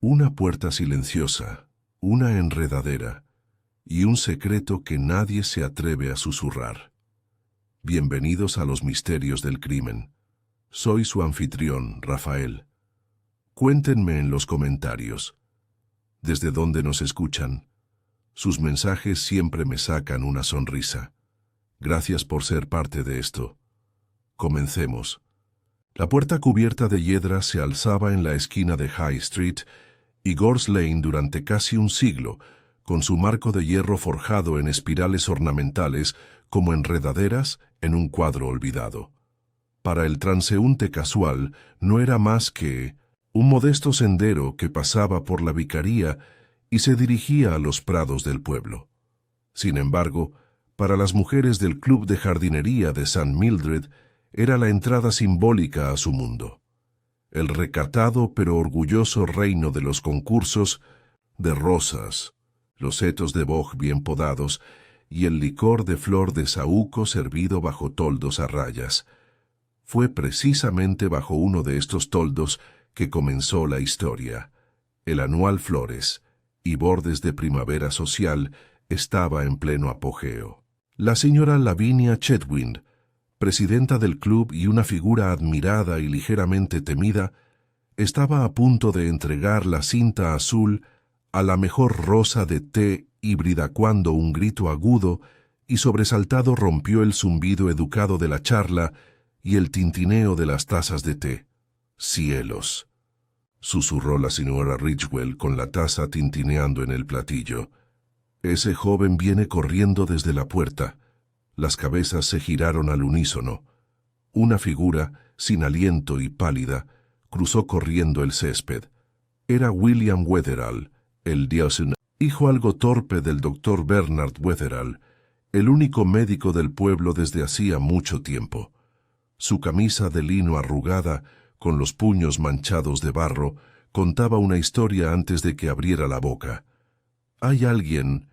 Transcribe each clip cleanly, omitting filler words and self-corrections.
Una puerta silenciosa, una enredadera y un secreto que nadie se atreve a susurrar. Bienvenidos a los misterios del crimen. Soy su anfitrión, Rafael. Cuéntenme en los comentarios. ¿Desde dónde nos escuchan? Sus mensajes siempre me sacan una sonrisa. Gracias por ser parte de esto. Comencemos. La puerta cubierta de hiedra se alzaba en la esquina de High Street y Gorse Lane durante casi un siglo, con su marco de hierro forjado en espirales ornamentales como enredaderas en un cuadro olvidado. Para el transeúnte casual no era más que un modesto sendero que pasaba por la vicaría y se dirigía a los prados del pueblo. Sin embargo, para las mujeres del club de jardinería de St. Mildred era la entrada simbólica a su mundo. El recatado pero orgulloso reino de los concursos, de rosas, los setos de boj bien podados y el licor de flor de saúco servido bajo toldos a rayas. Fue precisamente bajo uno de estos toldos que comenzó la historia. El anual Flores y Bordes de Primavera Social estaba en pleno apogeo. La señora Lavinia Chetwynd, presidenta del club y una figura admirada y ligeramente temida, estaba a punto de entregar la cinta azul a la mejor rosa de té híbrida cuando un grito agudo y sobresaltado rompió el zumbido educado de la charla y el tintineo de las tazas de té. «Cielos», susurró la señora Ridgewell con la taza tintineando en el platillo. «Ese joven viene corriendo desde la puerta». Las cabezas se giraron al unísono. Una figura, sin aliento y pálida, cruzó corriendo el césped. Era William Wetherall, el Dawson, hijo algo torpe del doctor Bernard Wetherall, el único médico del pueblo desde hacía mucho tiempo. Su camisa de lino arrugada, con los puños manchados de barro, contaba una historia antes de que abriera la boca. «Hay alguien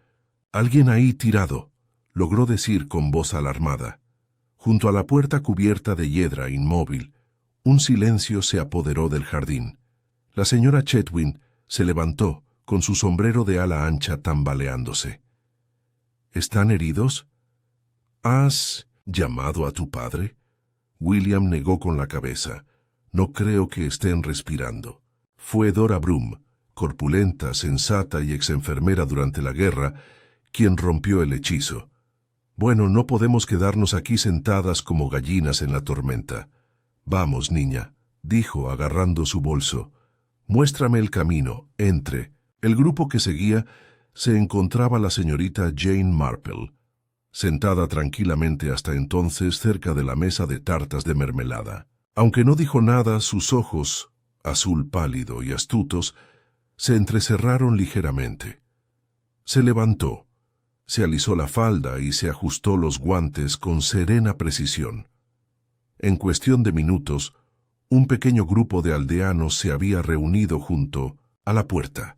ahí tirado», logró decir con voz alarmada. Junto a la puerta cubierta de hiedra, inmóvil, un silencio se apoderó del jardín. La señora Chetwynd se levantó, con su sombrero de ala ancha tambaleándose. «¿Están heridos? ¿Has llamado a tu padre?» William negó con la cabeza. «No creo que estén respirando». Fue Dora Broom, corpulenta, sensata y exenfermera durante la guerra, quien rompió el hechizo. «Bueno, no podemos quedarnos aquí sentadas como gallinas en la tormenta. Vamos, niña», dijo agarrando su bolso. «Muéstrame el camino, entre». El grupo que seguía se encontraba la señorita Jane Marple, sentada tranquilamente hasta entonces cerca de la mesa de tartas de mermelada. Aunque no dijo nada, sus ojos, azul pálido y astutos, se entrecerraron ligeramente. Se levantó. Se alisó la falda y se ajustó los guantes con serena precisión. En cuestión de minutos, un pequeño grupo de aldeanos se había reunido junto a la puerta.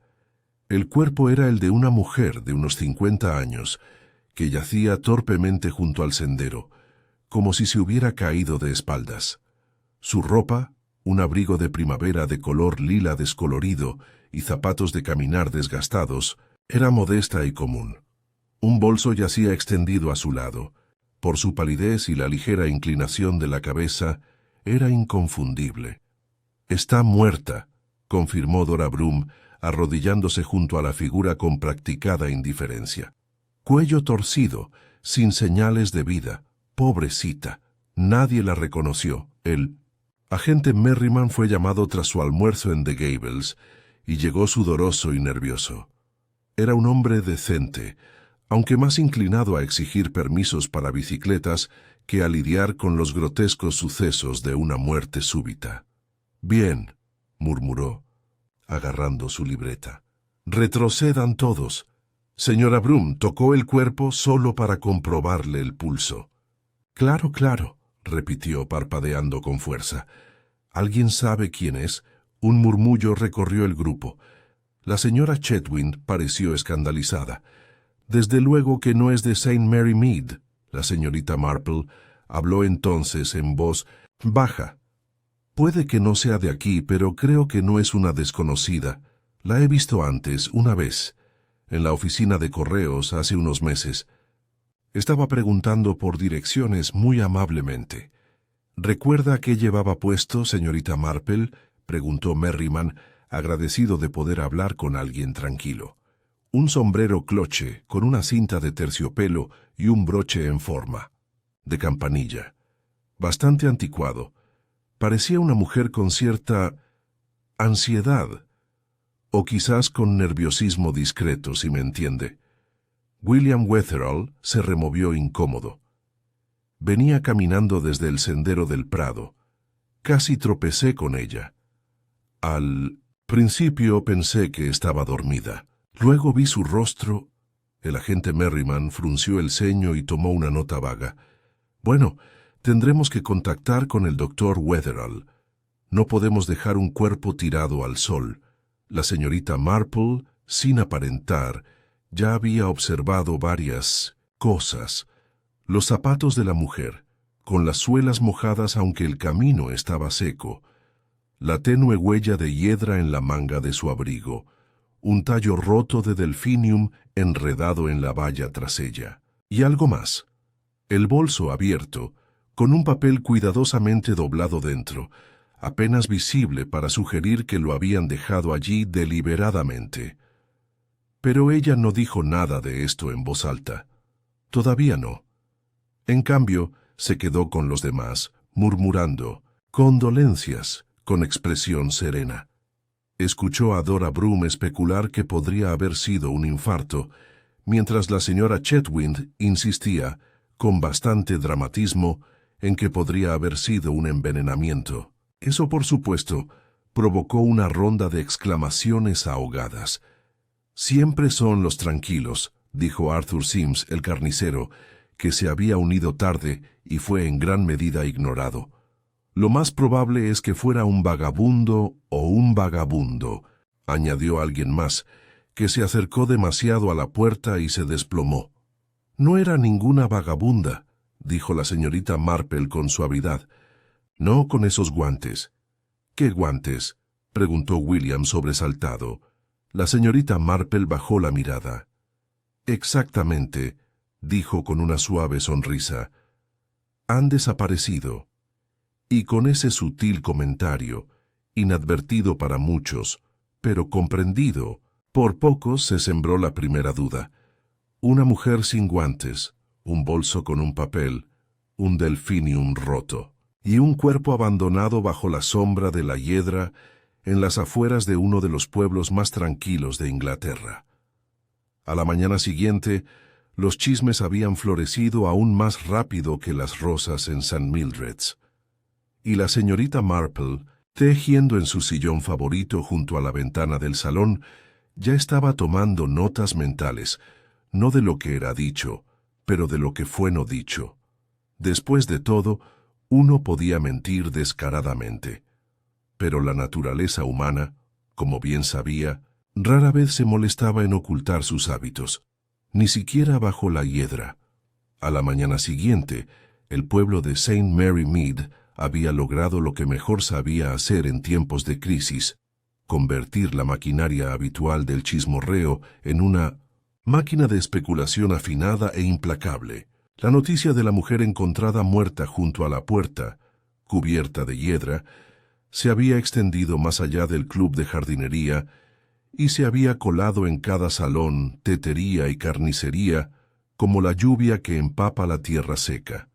El cuerpo era el de una mujer de unos 50 años, que yacía torpemente junto al sendero, como si se hubiera caído de espaldas. Su ropa, un abrigo de primavera de color lila descolorido y zapatos de caminar desgastados, era modesta y común. Un bolso yacía extendido a su lado. Por su palidez y la ligera inclinación de la cabeza, era inconfundible. «Está muerta», confirmó Dora Broom, arrodillándose junto a la figura con practicada indiferencia. «Cuello torcido, sin señales de vida. Pobrecita». Nadie la reconoció. El agente Merriman fue llamado tras su almuerzo en The Gables y llegó sudoroso y nervioso. Era un hombre decente, aunque más inclinado a exigir permisos para bicicletas que a lidiar con los grotescos sucesos de una muerte súbita. «Bien», murmuró, agarrando su libreta. «Retrocedan todos». Señora Broom tocó el cuerpo solo para comprobarle el pulso. «Claro, claro», repitió parpadeando con fuerza. «¿Alguien sabe quién es?» Un murmullo recorrió el grupo. La señora Chetwynd pareció escandalizada. «Desde luego que no es de St. Mary Mead». La señorita Marple habló entonces en voz baja. «Puede que no sea de aquí, pero creo que no es una desconocida». La he visto antes, una vez, en la oficina de correos hace unos meses. Estaba preguntando por direcciones muy amablemente. ¿Recuerda qué llevaba puesto, señorita Marple?, preguntó Merriman, agradecido de poder hablar con alguien tranquilo. Un sombrero cloche con una cinta de terciopelo y un broche en forma, de campanilla. Bastante anticuado. Parecía una mujer con cierta ansiedad, o quizás con nerviosismo discreto, si me entiende. William Wetherall se removió incómodo. Venía caminando desde el sendero del Prado. Casi tropecé con ella. Al principio pensé que estaba dormida. Luego vi su rostro. El agente Merriman frunció el ceño y tomó una nota vaga. Bueno, tendremos que contactar con el doctor Wetherall. No podemos dejar un cuerpo tirado al sol. La señorita Marple, sin aparentar, ya había observado varias cosas. Los zapatos de la mujer, con las suelas mojadas aunque el camino estaba seco. La tenue huella de hiedra en la manga de su abrigo. Un tallo roto de delfinium enredado en la valla tras ella. Y algo más. El bolso abierto, con un papel cuidadosamente doblado dentro, apenas visible para sugerir que lo habían dejado allí deliberadamente. Pero ella no dijo nada de esto en voz alta. Todavía no. En cambio, se quedó con los demás, murmurando condolencias con expresión serena. Escuchó a Dora Broom especular que podría haber sido un infarto, mientras la señora Chetwynd insistía, con bastante dramatismo, en que podría haber sido un envenenamiento. Eso, por supuesto, provocó una ronda de exclamaciones ahogadas. «Siempre son los tranquilos», dijo Arthur Sims, el carnicero, que se había unido tarde y fue en gran medida ignorado. «Lo más probable es que fuera un vagabundo o un vagabundo», añadió alguien más, que se acercó demasiado a la puerta y se desplomó. «No era ninguna vagabunda», dijo la señorita Marple con suavidad. «No con esos guantes». «¿Qué guantes?», preguntó William sobresaltado. La señorita Marple bajó la mirada. «Exactamente», dijo con una suave sonrisa. «Han desaparecido». Y con ese sutil comentario, inadvertido para muchos, pero comprendido, por pocos se sembró la primera duda. Una mujer sin guantes, un bolso con un papel, un delfinium roto, y un cuerpo abandonado bajo la sombra de la hiedra en las afueras de uno de los pueblos más tranquilos de Inglaterra. A la mañana siguiente, los chismes habían florecido aún más rápido que las rosas en St. Mildred's. Y la señorita Marple, tejiendo en su sillón favorito junto a la ventana del salón, ya estaba tomando notas mentales, no de lo que era dicho, pero de lo que fue no dicho. Después de todo, uno podía mentir descaradamente. Pero la naturaleza humana, como bien sabía, rara vez se molestaba en ocultar sus hábitos, ni siquiera bajo la hiedra. A la mañana siguiente, el pueblo de St. Mary Mead había logrado lo que mejor sabía hacer en tiempos de crisis, convertir la maquinaria habitual del chismorreo en una máquina de especulación afinada e implacable. La noticia de la mujer encontrada muerta junto a la puerta, cubierta de hiedra, se había extendido más allá del club de jardinería y se había colado en cada salón, tetería y carnicería como la lluvia que empapa la tierra seca.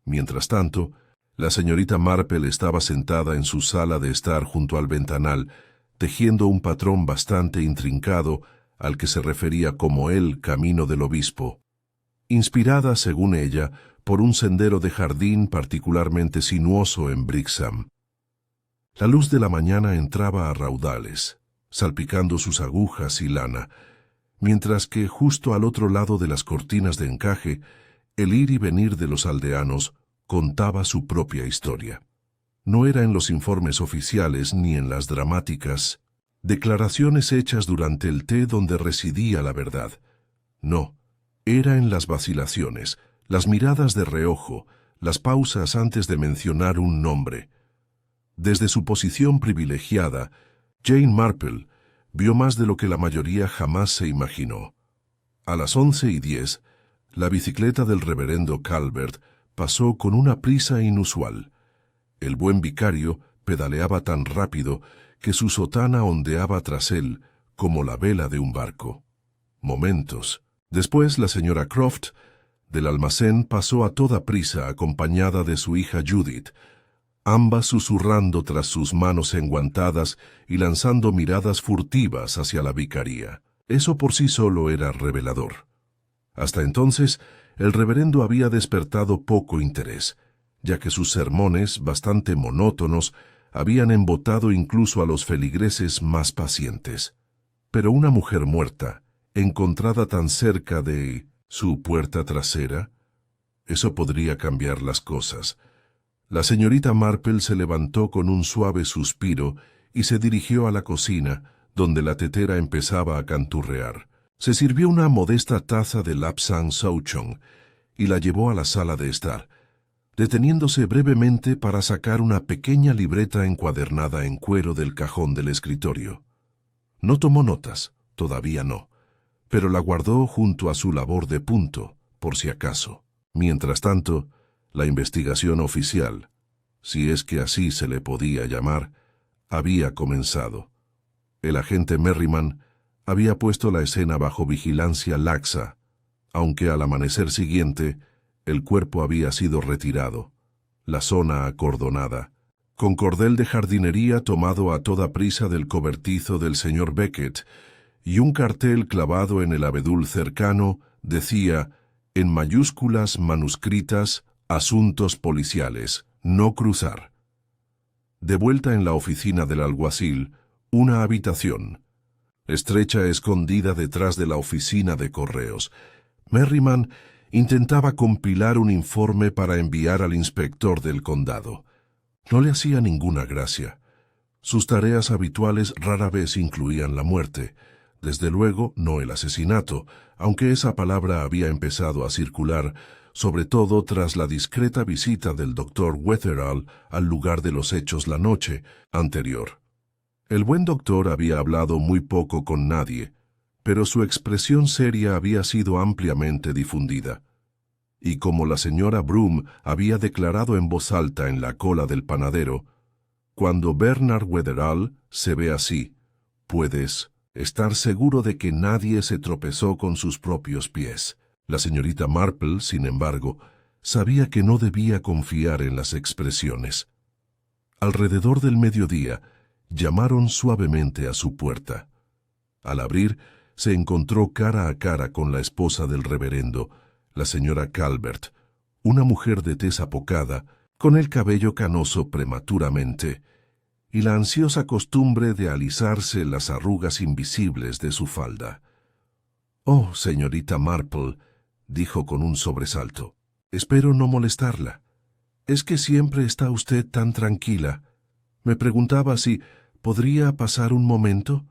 Mientras tanto, la señorita Marple estaba sentada en su sala de estar junto al ventanal, tejiendo un patrón bastante intrincado al que se refería como el camino del obispo, inspirada, según ella, por un sendero de jardín particularmente sinuoso en Brixham. La luz de la mañana entraba a raudales, salpicando sus agujas y lana, mientras que justo al otro lado de las cortinas de encaje, el ir y venir de los aldeanos contaba su propia historia. No era en los informes oficiales ni en las dramáticas declaraciones hechas durante el té donde residía la verdad. No, era en las vacilaciones, las miradas de reojo, las pausas antes de mencionar un nombre. Desde su posición privilegiada, Jane Marple vio más de lo que la mayoría jamás se imaginó. A las 11:10, la bicicleta del reverendo Calvert pasó con una prisa inusual. El buen vicario pedaleaba tan rápido que su sotana ondeaba tras él como la vela de un barco. Momentos después, la señora Croft del almacén pasó a toda prisa acompañada de su hija Judith, ambas susurrando tras sus manos enguantadas y lanzando miradas furtivas hacia la vicaría. Eso por sí solo era revelador. Hasta entonces, el reverendo había despertado poco interés, ya que sus sermones, bastante monótonos, habían embotado incluso a los feligreses más pacientes. Pero una mujer muerta, encontrada tan cerca de su puerta trasera, eso podría cambiar las cosas. La señorita Marple se levantó con un suave suspiro y se dirigió a la cocina, donde la tetera empezaba a canturrear. Se sirvió una modesta taza de Lapsang Souchong y la llevó a la sala de estar, deteniéndose brevemente para sacar una pequeña libreta encuadernada en cuero del cajón del escritorio. No tomó notas, todavía no, pero la guardó junto a su labor de punto, por si acaso. Mientras tanto, la investigación oficial, si es que así se le podía llamar, había comenzado. El agente Merriman había puesto la escena bajo vigilancia laxa, aunque al amanecer siguiente el cuerpo había sido retirado, la zona acordonada, con cordel de jardinería tomado a toda prisa del cobertizo del señor Beckett, y un cartel clavado en el abedul cercano decía, en mayúsculas manuscritas, asuntos policiales, no cruzar. De vuelta en la oficina del alguacil, una habitación, estrecha escondida detrás de la oficina de correos. Merriman intentaba compilar un informe para enviar al inspector del condado. No le hacía ninguna gracia. Sus tareas habituales rara vez incluían la muerte. Desde luego, no el asesinato, aunque esa palabra había empezado a circular, sobre todo tras la discreta visita del doctor Wetherall al lugar de los hechos la noche anterior. El buen doctor había hablado muy poco con nadie, pero su expresión seria había sido ampliamente difundida. Y como la señora Broom había declarado en voz alta en la cola del panadero, cuando Bernard Wetherall se ve así, puedes estar seguro de que nadie se tropezó con sus propios pies. La señorita Marple, sin embargo, sabía que no debía confiar en las expresiones. Alrededor del mediodía, llamaron suavemente a su puerta. Al abrir, se encontró cara a cara con la esposa del reverendo, la señora Calvert, una mujer de tez apocada, con el cabello canoso prematuramente, y la ansiosa costumbre de alisarse las arrugas invisibles de su falda. «Oh, señorita Marple», dijo con un sobresalto, «espero no molestarla. Es que siempre está usted tan tranquila. Me preguntaba si podría pasar un momento».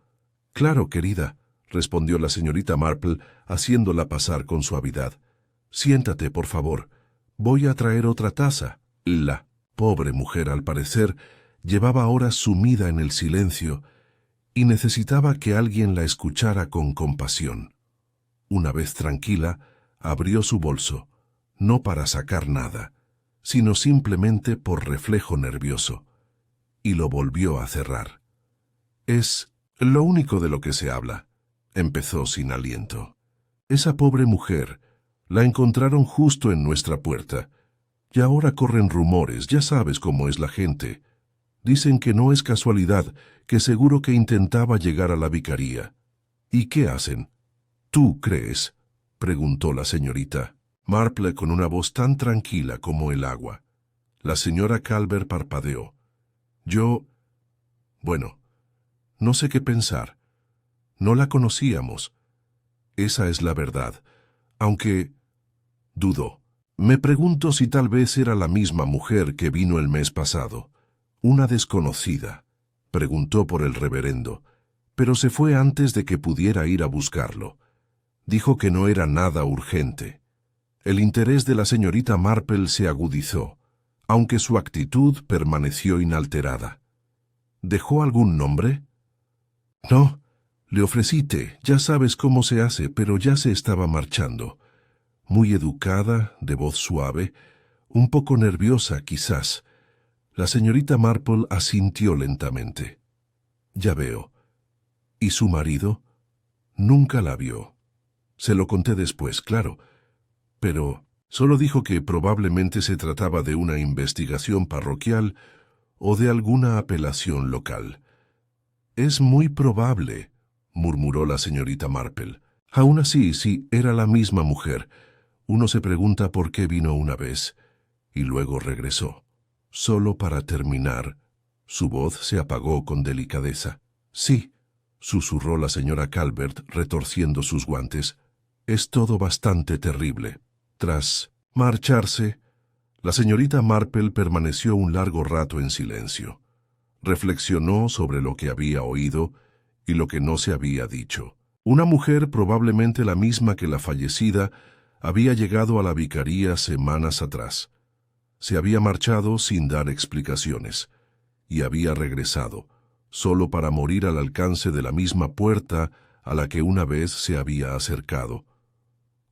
«Claro, querida», respondió la señorita Marple, haciéndola pasar con suavidad. «Siéntate, por favor. Voy a traer otra taza». La pobre mujer, al parecer, llevaba horas sumida en el silencio y necesitaba que alguien la escuchara con compasión. Una vez tranquila, abrió su bolso, no para sacar nada, sino simplemente por reflejo nervioso, y lo volvió a cerrar. «Es lo único de lo que se habla», empezó sin aliento. «Esa pobre mujer la encontraron justo en nuestra puerta, y ahora corren rumores, ya sabes cómo es la gente. Dicen que no es casualidad, que seguro que intentaba llegar a la vicaría. ¿Y qué hacen? ¿Tú crees?», preguntó la señorita Marple con una voz tan tranquila como el agua. La señora Calvert parpadeó. Bueno, no sé qué pensar. No la conocíamos. Esa es la verdad, aunque dudó. Me pregunto si tal vez era la misma mujer que vino el mes pasado. Una desconocida. Preguntó por el reverendo, pero se fue antes de que pudiera ir a buscarlo. Dijo que no era nada urgente. El interés de la señorita Marple se agudizó, aunque su actitud permaneció inalterada. «¿Dejó algún nombre?» «No, Le ofrecí té, ya sabes cómo se hace, pero ya se estaba marchando. Muy educada, de voz suave, un poco nerviosa quizás. La señorita Marple asintió lentamente. Ya veo. ¿Y su marido? Nunca la vio. Se lo conté después, claro. Pero solo dijo que probablemente se trataba de una investigación parroquial o de alguna apelación local. Es muy probable, murmuró la señorita Marple. Aún así, si era la misma mujer, uno se pregunta por qué vino una vez y luego regresó. Solo para terminar, su voz se apagó con delicadeza. Sí, susurró la señora Calvert retorciendo sus guantes. Es todo bastante terrible. Tras marcharse, la señorita Marple permaneció un largo rato en silencio. Reflexionó sobre lo que había oído y lo que no se había dicho. Una mujer, probablemente la misma que la fallecida, había llegado a la vicaría semanas atrás. Se había marchado sin dar explicaciones y había regresado, solo para morir al alcance de la misma puerta a la que una vez se había acercado.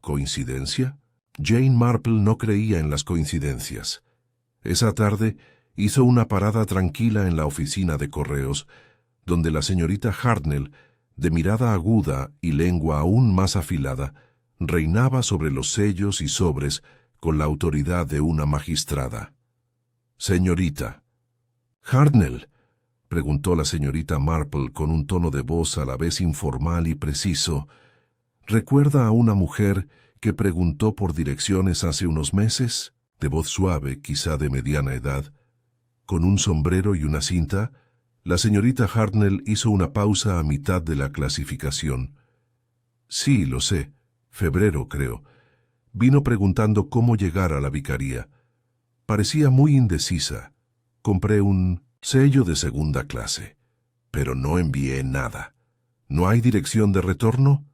¿Coincidencia? Jane Marple no creía en las coincidencias. Esa tarde hizo una parada tranquila en la oficina de correos, donde la señorita Hartnell, de mirada aguda y lengua aún más afilada, reinaba sobre los sellos y sobres con la autoridad de una magistrada. «Señorita». «Hartnell», preguntó la señorita Marple con un tono de voz a la vez informal y preciso, «¿recuerda a una mujer que preguntó por direcciones hace unos meses?» De voz suave, quizá de mediana edad, con un sombrero y una cinta, la señorita Hartnell hizo una pausa a mitad de la clasificación. «Sí, lo sé. Febrero, creo. Vino preguntando cómo llegar a la vicaría. Parecía muy indecisa. Compré un sello de segunda clase, pero no envié nada. ¿No hay dirección de retorno?»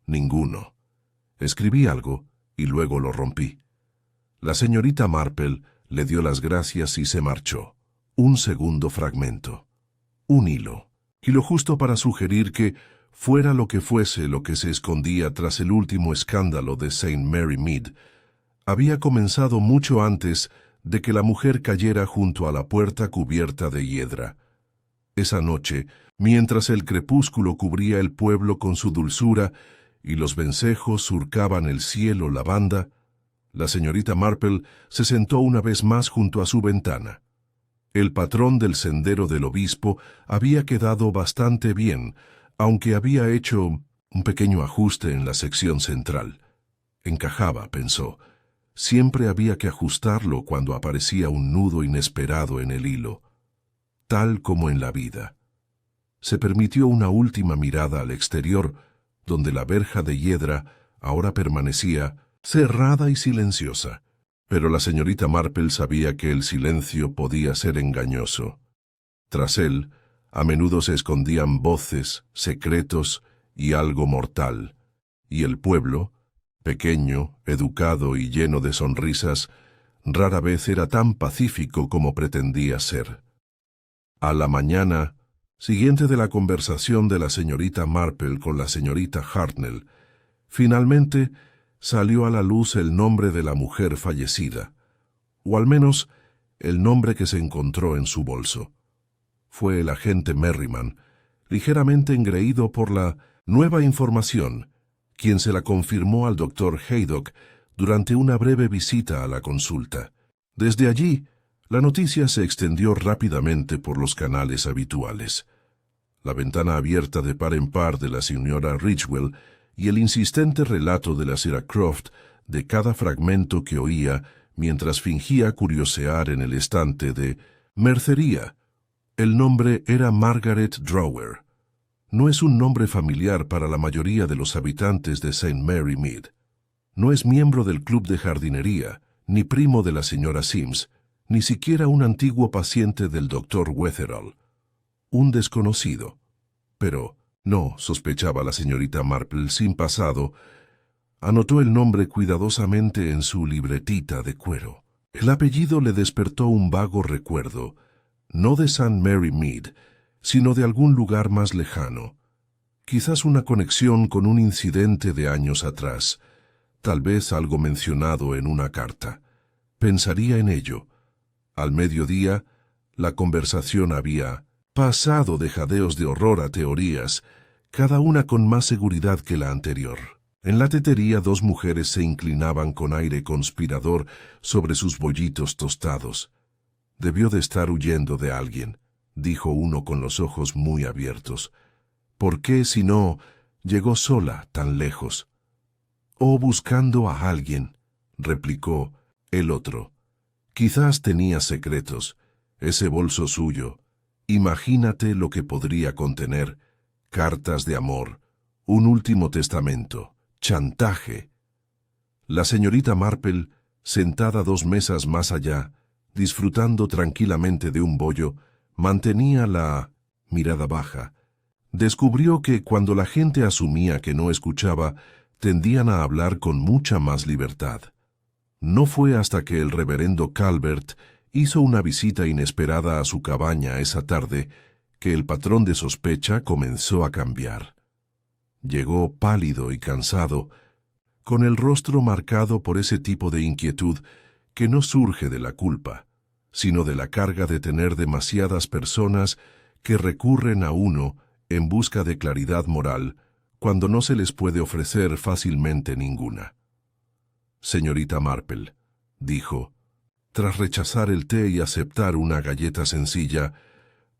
«Ninguno. Escribí algo y luego lo rompí». La señorita Marple le dio las gracias y se marchó. Un segundo fragmento. Un hilo. Y lo justo para sugerir que, fuera lo que fuese lo que se escondía tras el último escándalo de St. Mary Mead, había comenzado mucho antes de que la mujer cayera junto a la puerta cubierta de hiedra. Esa noche, mientras el crepúsculo cubría el pueblo con su dulzura y los vencejos surcaban el cielo lavanda, la señorita Marple se sentó una vez más junto a su ventana. El patrón del sendero del obispo había quedado bastante bien, aunque había hecho un pequeño ajuste en la sección central. Encajaba, pensó. Siempre había que ajustarlo cuando aparecía un nudo inesperado en el hilo. Tal como en la vida. Se permitió una última mirada al exterior, donde la verja de hiedra ahora permanecía cerrada y silenciosa, pero la señorita Marple sabía que el silencio podía ser engañoso. Tras él, a menudo se escondían voces, secretos y algo mortal, y el pueblo, pequeño, educado y lleno de sonrisas, rara vez era tan pacífico como pretendía ser. A la mañana siguiente de la conversación de la señorita Marple con la señorita Hartnell, finalmente salió a la luz el nombre de la mujer fallecida, o al menos el nombre que se encontró en su bolso. Fue el agente Merriman, ligeramente engreído por la nueva información, quien se la confirmó al doctor Haydock durante una breve visita a la consulta. Desde allí, la noticia se extendió rápidamente por los canales habituales. La ventana abierta de par en par de la señora Ridgewell y el insistente relato de la señora Croft de cada fragmento que oía mientras fingía curiosear en el estante de mercería. El nombre era Margaret Drower. No es un nombre familiar para la mayoría de los habitantes de St. Mary Mead. No es miembro del club de jardinería, ni primo de la señora Sims, ni siquiera un antiguo paciente del doctor Wetherall. Un desconocido. Pero no, sospechaba la señorita Marple sin pasado, anotó el nombre cuidadosamente en su libretita de cuero. El apellido le despertó un vago recuerdo, no de St. Mary Mead, sino de algún lugar más lejano. Quizás una conexión con un incidente de años atrás, tal vez algo mencionado en una carta. Pensaría en ello. Al mediodía, la conversación había pasado de jadeos de horror a teorías, cada una con más seguridad que la anterior. En la tetería 2 mujeres se inclinaban con aire conspirador sobre sus bollitos tostados. «Debió de estar huyendo de alguien», dijo uno con los ojos muy abiertos. «¿Por qué, si no, llegó sola tan lejos?» «O buscando a alguien», replicó el otro. «Quizás tenía secretos. Ese bolso suyo. Imagínate lo que podría contener. Cartas de amor, un último testamento, chantaje». La señorita Marple, sentada 2 mesas más allá, disfrutando tranquilamente de un bollo, mantenía la mirada baja. Descubrió que cuando la gente asumía que no escuchaba, tendían a hablar con mucha más libertad. No fue hasta que el reverendo Calvert hizo una visita inesperada a su cabaña esa tarde que el patrón de sospecha comenzó a cambiar. Llegó pálido y cansado, con el rostro marcado por ese tipo de inquietud que no surge de la culpa, sino de la carga de tener demasiadas personas que recurren a uno en busca de claridad moral cuando no se les puede ofrecer fácilmente ninguna. «Señorita Marple», dijo, tras rechazar el té y aceptar una galleta sencilla,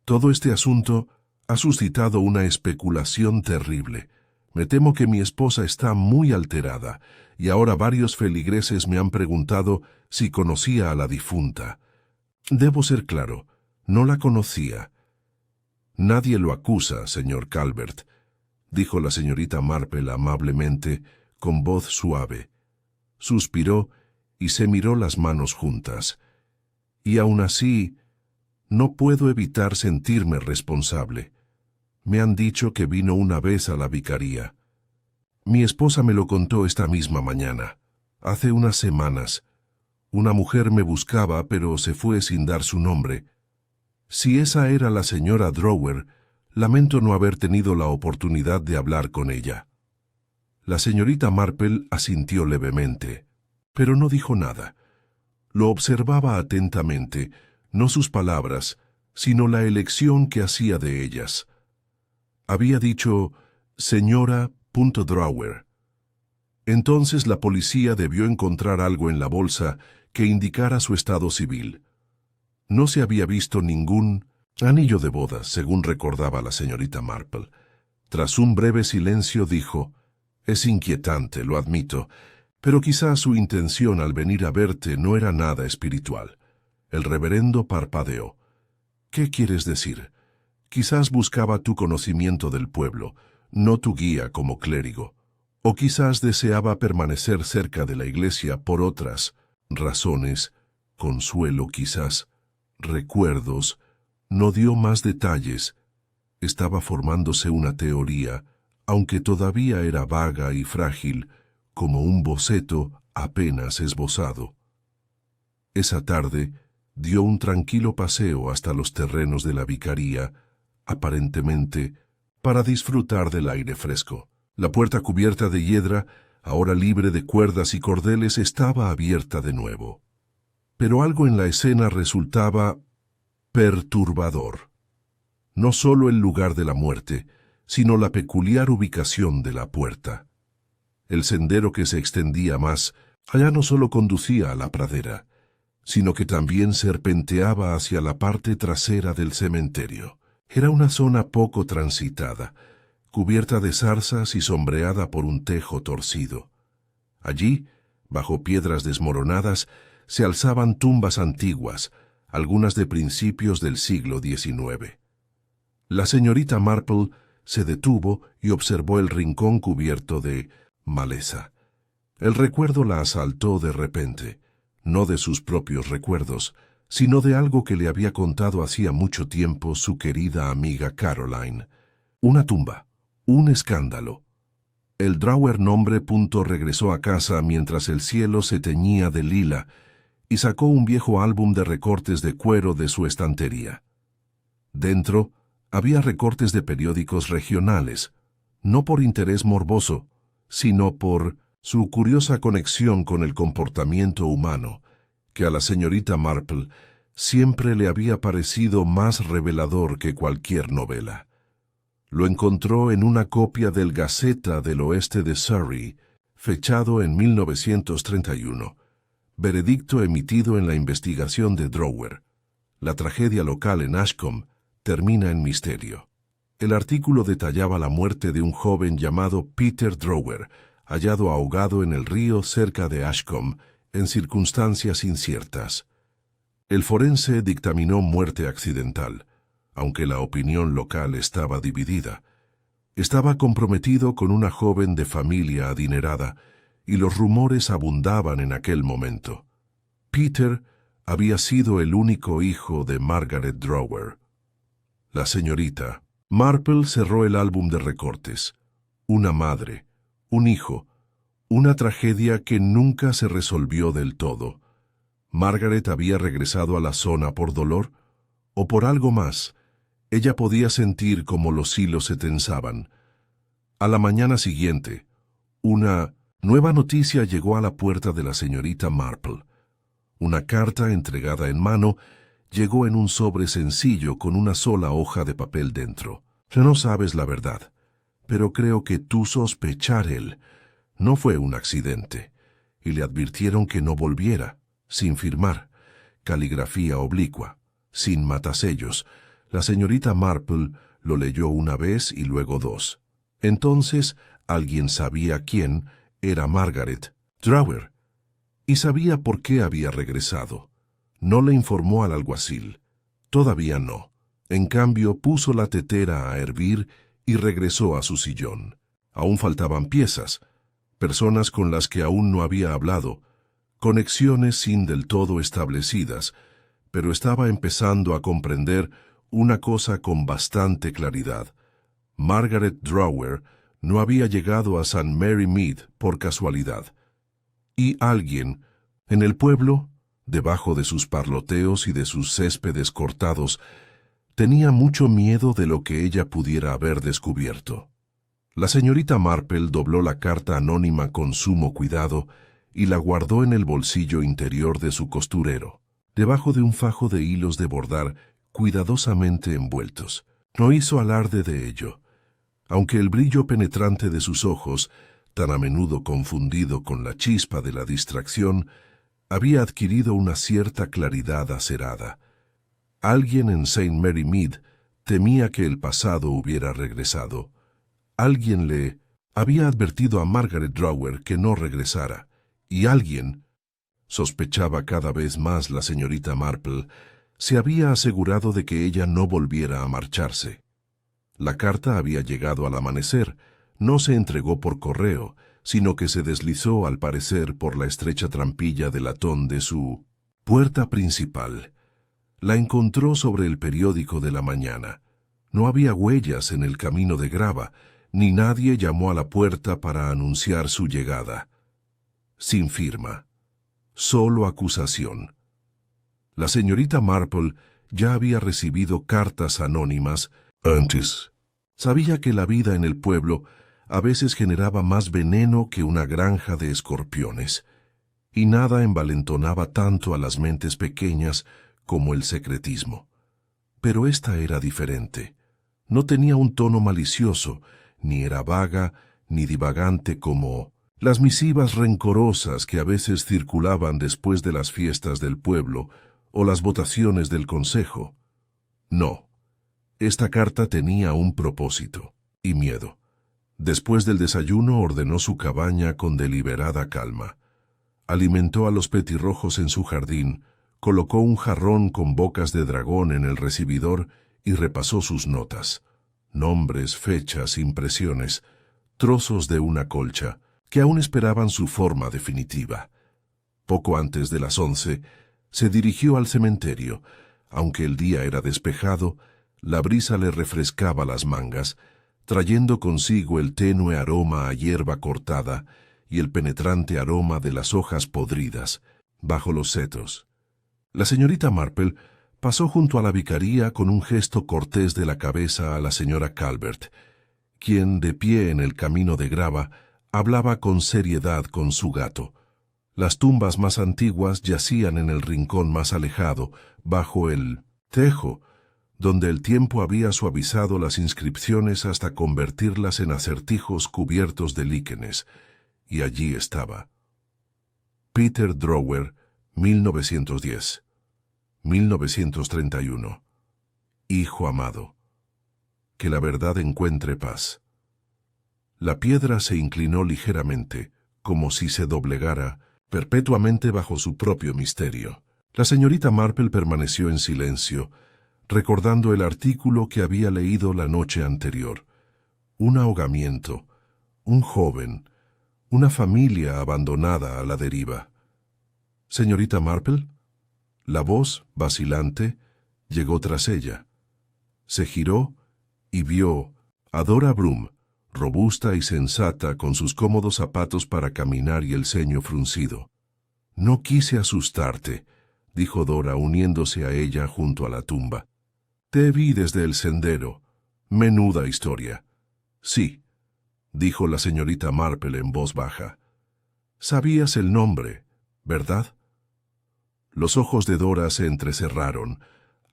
«todo este asunto ha suscitado una especulación terrible. Me temo que mi esposa está muy alterada, y ahora varios feligreses me han preguntado si conocía a la difunta. Debo ser claro, no la conocía». «Nadie lo acusa, señor Calvert», dijo la señorita Marple amablemente, con voz suave. Suspiró y se miró las manos juntas. «Y aún así, no puedo evitar sentirme responsable. Me han dicho que vino una vez a la vicaría. Mi esposa me lo contó esta misma mañana. Hace unas semanas. Una mujer me buscaba, pero se fue sin dar su nombre. Si esa era la señora Drower, lamento no haber tenido la oportunidad de hablar con ella». La señorita Marple asintió levemente, pero no dijo nada. Lo observaba atentamente, no sus palabras, sino la elección que hacía de ellas. Había dicho «señora Drower». Entonces la policía debió encontrar algo en la bolsa que indicara su estado civil. No se había visto ningún anillo de boda, según recordaba la señorita Marple. Tras un breve silencio dijo: «Es inquietante, lo admito, pero quizás su intención al venir a verte no era nada espiritual». El reverendo parpadeó. «¿Qué quieres decir? Quizás buscaba tu conocimiento del pueblo, no tu guía como clérigo. O quizás deseaba permanecer cerca de la iglesia por otras razones, consuelo quizás, recuerdos». No dio más detalles. Estaba formándose una teoría, aunque todavía era vaga y frágil, como un boceto apenas esbozado. Esa tarde dio un tranquilo paseo hasta los terrenos de la vicaría, aparentemente para disfrutar del aire fresco. La puerta cubierta de hiedra, ahora libre de cuerdas y cordeles, estaba abierta de nuevo. Pero algo en la escena resultaba perturbador. No solo el lugar de la muerte, sino la peculiar ubicación de la puerta. El sendero que se extendía más allá no solo conducía a la pradera, sino que también serpenteaba hacia la parte trasera del cementerio. Era una zona poco transitada, cubierta de zarzas y sombreada por un tejo torcido. Allí, bajo piedras desmoronadas, se alzaban tumbas antiguas, algunas de principios del siglo XIX. La señorita Marple se detuvo y observó el rincón cubierto de maleza. El recuerdo la asaltó de repente, no de sus propios recuerdos, sino de algo que le había contado hacía mucho tiempo su querida amiga Caroline. Una tumba, un escándalo. El Drower nombre regresó a casa mientras el cielo se teñía de lila y sacó un viejo álbum de recortes de cuero de su estantería. Dentro había recortes de periódicos regionales, no por interés morboso, sino por su curiosa conexión con el comportamiento humano, que a la señorita Marple siempre le había parecido más revelador que cualquier novela. Lo encontró en una copia del Gaceta del Oeste de Surrey, fechado en 1931, veredicto emitido en la investigación de Drower. La tragedia local en Ashcombe termina en misterio. El artículo detallaba la muerte de un joven llamado Peter Drower, hallado ahogado en el río cerca de Ashcombe, en circunstancias inciertas. El forense dictaminó muerte accidental, aunque la opinión local estaba dividida. Estaba comprometido con una joven de familia adinerada, y los rumores abundaban en aquel momento. Peter había sido el único hijo de Margaret Drower. La señorita Marple cerró el álbum de recortes. Una madre, un hijo, una tragedia que nunca se resolvió del todo. ¿Margaret había regresado a la zona por dolor? ¿O por algo más? Ella podía sentir cómo los hilos se tensaban. A la mañana siguiente, una nueva noticia llegó a la puerta de la señorita Marple. Una carta entregada en mano llegó en un sobre sencillo con una sola hoja de papel dentro. No sabes la verdad, pero creo que tú sospechar él no fue un accidente, y le advirtieron que no volviera, sin firmar, caligrafía oblicua, sin matasellos. La señorita Marple lo leyó una vez y luego dos. Entonces, alguien sabía quién era Margaret Drower, y sabía por qué había regresado. No le informó al alguacil. Todavía no. En cambio, puso la tetera a hervir y regresó a su sillón. Aún faltaban piezas, personas con las que aún no había hablado, conexiones sin del todo establecidas, pero estaba empezando a comprender una cosa con bastante claridad. Margaret Drower no había llegado a St. Mary Mead por casualidad. Y alguien, en el pueblo, debajo de sus parloteos y de sus céspedes cortados, tenía mucho miedo de lo que ella pudiera haber descubierto. La señorita Marple dobló la carta anónima con sumo cuidado y la guardó en el bolsillo interior de su costurero, debajo de un fajo de hilos de bordar cuidadosamente envueltos. No hizo alarde de ello, aunque el brillo penetrante de sus ojos, tan a menudo confundido con la chispa de la distracción, había adquirido una cierta claridad acerada. Alguien en St. Mary Mead temía que el pasado hubiera regresado. Alguien le había advertido a Margaret Drower que no regresara, y alguien, sospechaba cada vez más la señorita Marple, se había asegurado de que ella no volviera a marcharse. La carta había llegado al amanecer, no se entregó por correo, sino que se deslizó al parecer por la estrecha trampilla de latón de su puerta principal. La encontró sobre el periódico de la mañana. No había huellas en el camino de grava, ni nadie llamó a la puerta para anunciar su llegada. Sin firma. Solo acusación. La señorita Marple ya había recibido cartas anónimas antes. Sabía que la vida en el pueblo a veces generaba más veneno que una granja de escorpiones, y nada envalentonaba tanto a las mentes pequeñas como el secretismo. Pero esta era diferente. No tenía un tono malicioso, ni era vaga ni divagante como las misivas rencorosas que a veces circulaban después de las fiestas del pueblo o las votaciones del consejo. No, esta carta tenía un propósito y miedo. Después del desayuno ordenó su cabaña con deliberada calma. Alimentó a los petirrojos en su jardín, colocó un jarrón con bocas de dragón en el recibidor y repasó sus notas. Nombres, fechas, impresiones, trozos de una colcha, que aún esperaban su forma definitiva. Poco antes de las 11, se dirigió al cementerio. Aunque el día era despejado, la brisa le refrescaba las mangas, trayendo consigo el tenue aroma a hierba cortada y el penetrante aroma de las hojas podridas bajo los setos. La señorita Marple pasó junto a la vicaría con un gesto cortés de la cabeza a la señora Calvert, quien, de pie en el camino de grava, hablaba con seriedad con su gato. Las tumbas más antiguas yacían en el rincón más alejado, bajo el tejo, donde el tiempo había suavizado las inscripciones hasta convertirlas en acertijos cubiertos de líquenes, y allí estaba. Peter Drower, 1910. 1931. Hijo amado. Que la verdad encuentre paz. La piedra se inclinó ligeramente, como si se doblegara, perpetuamente bajo su propio misterio. La señorita Marple permaneció en silencio, recordando el artículo que había leído la noche anterior. Un ahogamiento, un joven, una familia abandonada a la deriva. ¿Señorita Marple? La voz, vacilante, llegó tras ella. Se giró y vio a Dora Broom, robusta y sensata, con sus cómodos zapatos para caminar y el ceño fruncido. «No quise asustarte», dijo Dora, uniéndose a ella junto a la tumba. «Te vi desde el sendero. Menuda historia». «Sí», dijo la señorita Marple en voz baja. «Sabías el nombre, ¿verdad?» Los ojos de Dora se entrecerraron,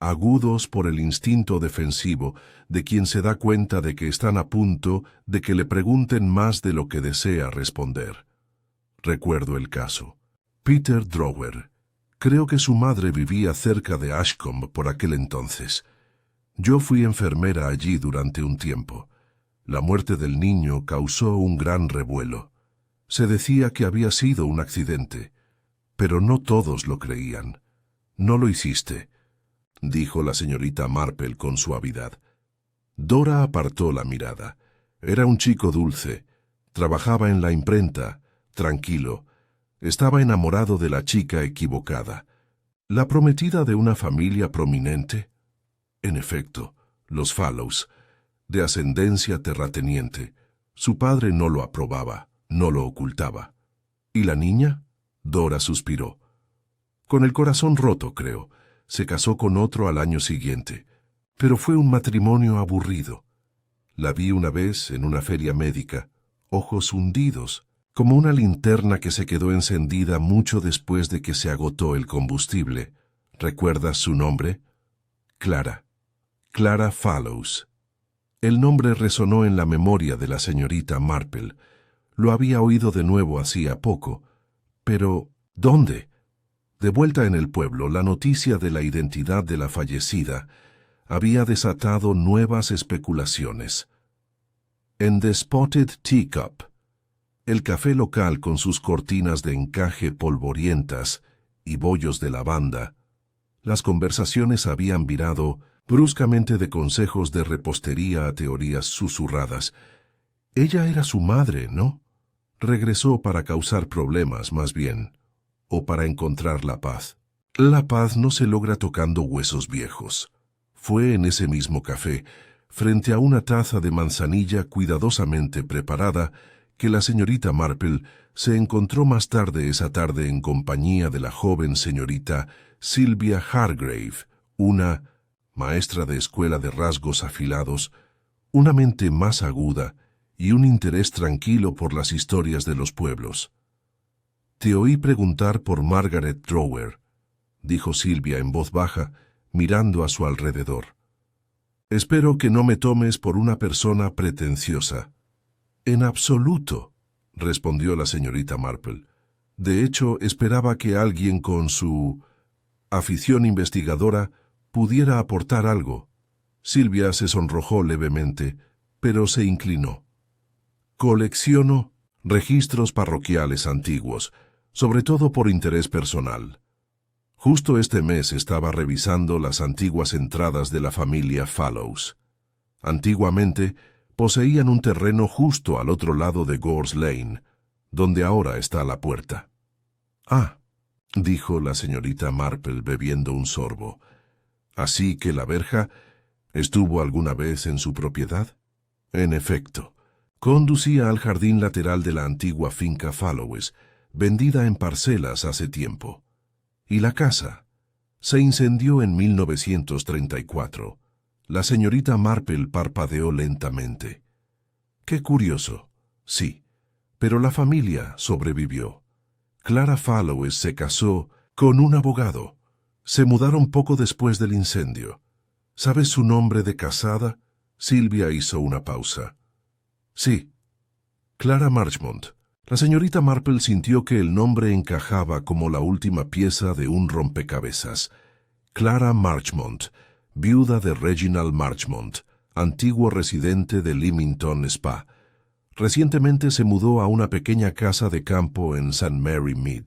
agudos por el instinto defensivo de quien se da cuenta de que están a punto de que le pregunten más de lo que desea responder. Recuerdo el caso. Peter Drower. Creo que su madre vivía cerca de Ashcombe por aquel entonces. Yo fui enfermera allí durante un tiempo. La muerte del niño causó un gran revuelo. Se decía que había sido un accidente, pero no todos lo creían. «No lo hiciste», dijo la señorita Marple con suavidad. Dora apartó la mirada. Era un chico dulce. Trabajaba en la imprenta, tranquilo. Estaba enamorado de la chica equivocada. ¿La prometida de una familia prominente? En efecto, los Fallows, de ascendencia terrateniente. Su padre no lo aprobaba, no lo ocultaba. ¿Y la niña? Dora suspiró. Con el corazón roto, creo. Se casó con otro al año siguiente, pero fue un matrimonio aburrido. La vi una vez en una feria médica, ojos hundidos, como una linterna que se quedó encendida mucho después de que se agotó el combustible. ¿Recuerdas su nombre? Clara. Clara Fallows. El nombre resonó en la memoria de la señorita Marple. Lo había oído de nuevo hacía poco. Pero, ¿dónde? De vuelta en el pueblo, la noticia de la identidad de la fallecida había desatado nuevas especulaciones. En The Spotted Teacup, el café local con sus cortinas de encaje polvorientas y bollos de lavanda, las conversaciones habían virado bruscamente de consejos de repostería a teorías susurradas. Ella era su madre, ¿no? Regresó para causar problemas, más bien, o para encontrar la paz. La paz no se logra tocando huesos viejos. Fue en ese mismo café, frente a una taza de manzanilla cuidadosamente preparada, que la señorita Marple se encontró más tarde esa tarde en compañía de la joven señorita Sylvia Hargrave, una maestra de escuela de rasgos afilados, una mente más aguda y un interés tranquilo por las historias de los pueblos. «Te oí preguntar por Margaret Drower», dijo Sylvia en voz baja, mirando a su alrededor. «Espero que no me tomes por una persona pretenciosa». «En absoluto», respondió la señorita Marple. «De hecho, esperaba que alguien con su afición investigadora pudiera aportar algo». Sylvia se sonrojó levemente, pero se inclinó. «Colecciono registros parroquiales antiguos, sobre todo por interés personal. Justo este mes estaba revisando las antiguas entradas de la familia Fallows. Antiguamente poseían un terreno justo al otro lado de Gore's Lane, donde ahora está la puerta». «Ah», dijo la señorita Marple bebiendo un sorbo. «¿Así que la verja estuvo alguna vez en su propiedad?» «En efecto. Conducía al jardín lateral de la antigua finca Fallows, vendida en parcelas hace tiempo. ¿Y la casa? Se incendió en 1934. La señorita Marple parpadeó lentamente. Qué curioso. Sí, pero la familia sobrevivió. Clara Fallowes se casó con un abogado. Se mudaron poco después del incendio. ¿Sabes su nombre de casada? Silvia hizo una pausa. Sí, Clara Marchmont. La señorita Marple sintió que el nombre encajaba como la última pieza de un rompecabezas. Clara Marchmont, viuda de Reginald Marchmont, antiguo residente de Leamington Spa. Recientemente se mudó a una pequeña casa de campo en St. Mary Mead.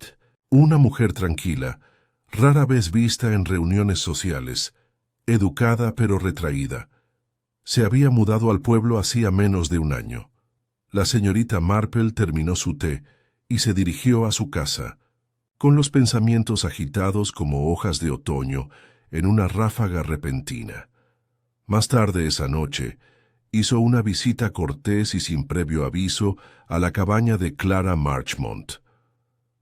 Una mujer tranquila, rara vez vista en reuniones sociales, educada pero retraída. Se había mudado al pueblo hacía menos de un año. La señorita Marple terminó su té y se dirigió a su casa, con los pensamientos agitados como hojas de otoño en una ráfaga repentina. Más tarde esa noche, hizo una visita cortés y sin previo aviso a la cabaña de Clara Marchmont.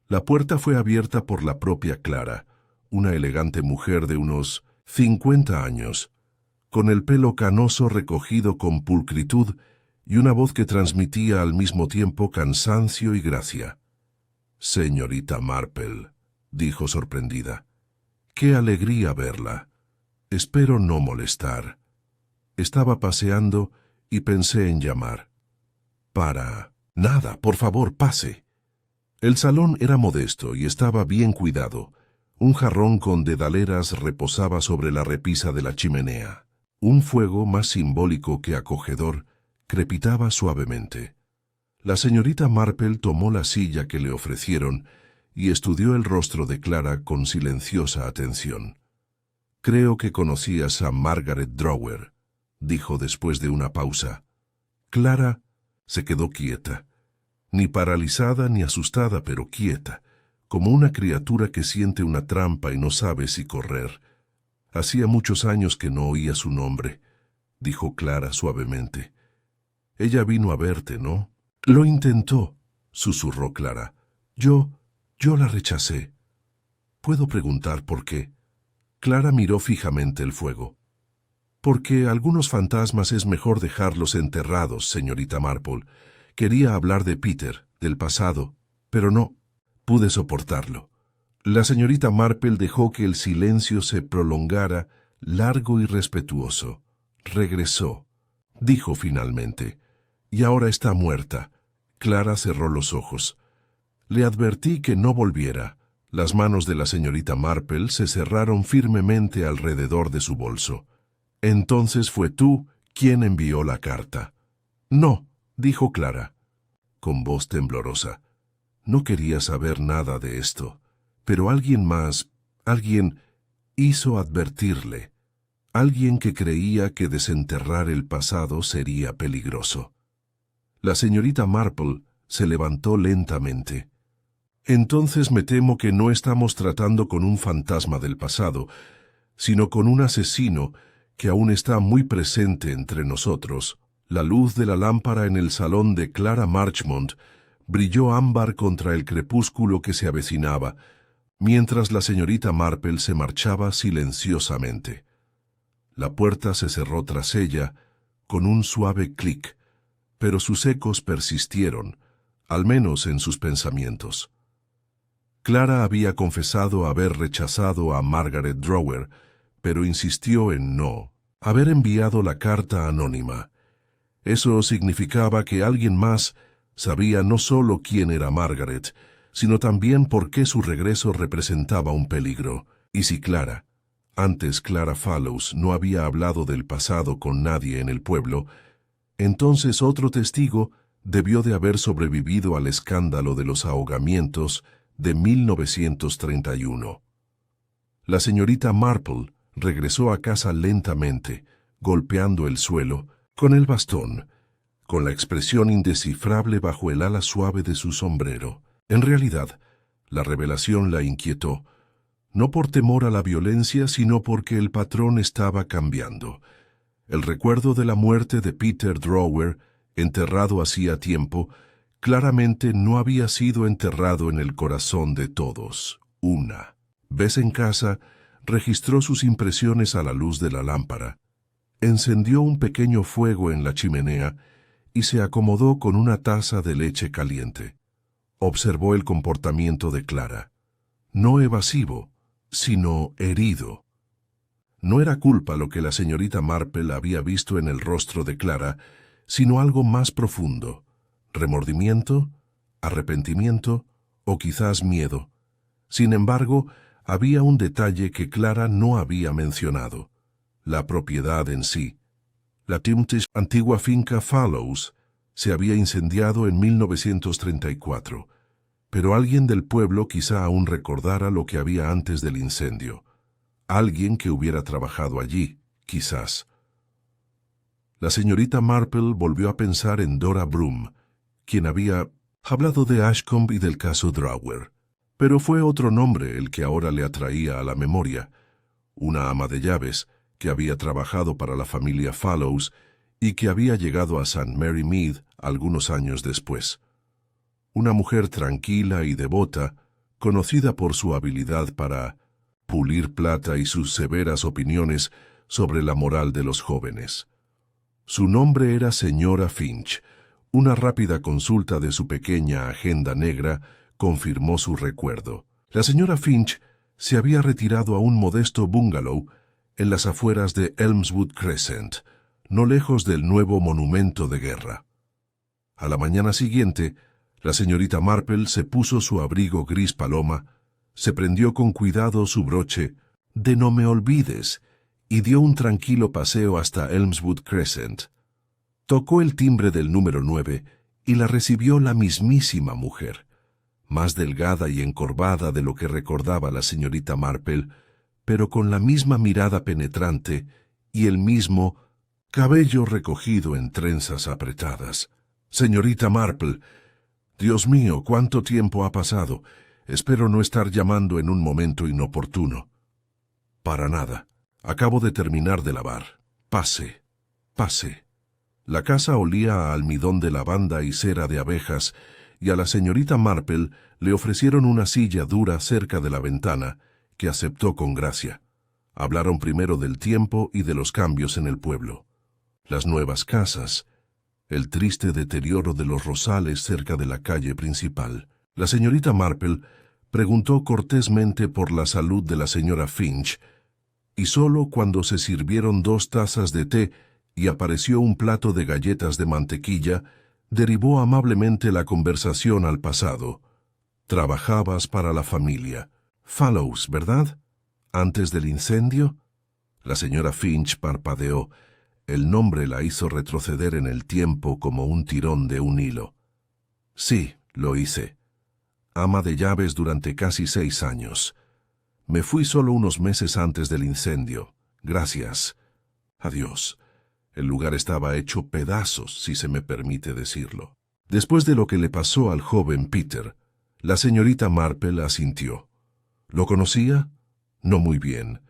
La puerta fue abierta por la propia Clara, una elegante mujer de unos 50 años, con el pelo canoso recogido con pulcritud y una voz que transmitía al mismo tiempo cansancio y gracia. «Señorita Marple», dijo sorprendida, «qué alegría verla. Espero no molestar. Estaba paseando y pensé en llamar. Para... Nada, por favor, pase». El salón era modesto y estaba bien cuidado. Un jarrón con dedaleras reposaba sobre la repisa de la chimenea. Un fuego más simbólico que acogedor crepitaba suavemente. La señorita Marple tomó la silla que le ofrecieron y estudió el rostro de Clara con silenciosa atención. «Creo que conocías a Margaret Drower», dijo después de una pausa. Clara se quedó quieta, ni paralizada ni asustada, pero quieta, como una criatura que siente una trampa y no sabe si correr. «Hacía muchos años que no oía su nombre», dijo Clara suavemente. «Ella vino a verte, ¿no?» «Lo intentó», susurró Clara. Yo la rechacé». «¿Puedo preguntar por qué?» Clara miró fijamente el fuego. «Porque algunos fantasmas es mejor dejarlos enterrados, señorita Marple. Quería hablar de Peter, del pasado, pero no pude soportarlo». La señorita Marple dejó que el silencio se prolongara, largo y respetuoso. «Regresó», dijo finalmente, «y ahora está muerta». Clara cerró los ojos. «Le advertí que no volviera». Las manos de la señorita Marple se cerraron firmemente alrededor de su bolso. «Entonces fue tú quien envió la carta». «No», dijo Clara, con voz temblorosa. «No quería saber nada de esto. Pero alguien más, alguien hizo advertirle. Alguien que creía que desenterrar el pasado sería peligroso». La señorita Marple se levantó lentamente. «Entonces me temo que no estamos tratando con un fantasma del pasado, sino con un asesino que aún está muy presente entre nosotros». La luz de la lámpara en el salón de Clara Marchmont brilló ámbar contra el crepúsculo que se avecinaba, mientras la señorita Marple se marchaba silenciosamente. La puerta se cerró tras ella con un suave clic, pero sus ecos persistieron, al menos en sus pensamientos. Clara había confesado haber rechazado a Margaret Drower, pero insistió en no haber enviado la carta anónima. Eso significaba que alguien más sabía no solo quién era Margaret, sino también por qué su regreso representaba un peligro. Y si Clara, antes Clara Fallows, no había hablado del pasado con nadie en el pueblo, entonces otro testigo debió de haber sobrevivido al escándalo de los ahogamientos de 1931. La señorita Marple regresó a casa lentamente, golpeando el suelo con el bastón, con la expresión indescifrable bajo el ala suave de su sombrero. En realidad, la revelación la inquietó, no por temor a la violencia, sino porque el patrón estaba cambiando. El recuerdo de la muerte de Peter Drower, enterrado hacía tiempo, claramente no había sido enterrado en el corazón de todos. Una vez en casa, registró sus impresiones a la luz de la lámpara. Encendió un pequeño fuego en la chimenea y se acomodó con una taza de leche caliente. Observó el comportamiento de Clara. No evasivo, sino herido. No era culpa lo que la señorita Marple había visto en el rostro de Clara, sino algo más profundo. Remordimiento, arrepentimiento o quizás miedo. Sin embargo, había un detalle que Clara no había mencionado: la propiedad en sí. La antigua finca Fallows se había incendiado en 1934, pero alguien del pueblo quizá aún recordara lo que había antes del incendio. Alguien que hubiera trabajado allí, quizás. La señorita Marple volvió a pensar en Dora Broom, quien había hablado de Ashcombe y del caso Drower. Pero fue otro nombre el que ahora le atraía a la memoria: una ama de llaves que había trabajado para la familia Fallows y que había llegado a St. Mary Mead algunos años después. Una mujer tranquila y devota, conocida por su habilidad para pulir plata y sus severas opiniones sobre la moral de los jóvenes. Su nombre era señora Finch. Una rápida consulta de su pequeña agenda negra confirmó su recuerdo. La señora Finch se había retirado a un modesto bungalow en las afueras de Elmswood Crescent, no lejos del nuevo monumento de guerra. A la mañana siguiente, la señorita Marple se puso su abrigo gris paloma, se prendió con cuidado su broche de no me olvides y dio un tranquilo paseo hasta Elmswood Crescent. Tocó el timbre del número 9 y la recibió la mismísima mujer, más delgada y encorvada de lo que recordaba la señorita Marple, pero con la misma mirada penetrante y el mismo cabello recogido en trenzas apretadas. «Señorita Marple, Dios mío, cuánto tiempo ha pasado. Espero no estar llamando en un momento inoportuno». «Para nada. Acabo de terminar de lavar. Pase, pase». La casa olía a almidón de lavanda y cera de abejas, y a la señorita Marple le ofrecieron una silla dura cerca de la ventana, que aceptó con gracia. Hablaron primero del tiempo y de los cambios en el pueblo. Las nuevas casas, el triste deterioro de los rosales cerca de la calle principal. La señorita Marple preguntó cortésmente por la salud de la señora Finch, y solo cuando se sirvieron 2 tazas de té y apareció un plato de galletas de mantequilla, derivó amablemente la conversación al pasado. «Trabajabas para la familia Fallows, ¿verdad? ¿Antes del incendio?» La señora Finch parpadeó. El nombre la hizo retroceder en el tiempo como un tirón de un hilo. «Sí, lo hice. Ama de llaves durante casi 6 años. Me fui solo unos meses antes del incendio. Gracias. Adiós». El lugar estaba hecho pedazos, si se me permite decirlo. Después de lo que le pasó al joven Peter, la señorita Marple asintió. ¿Lo conocía? No muy bien,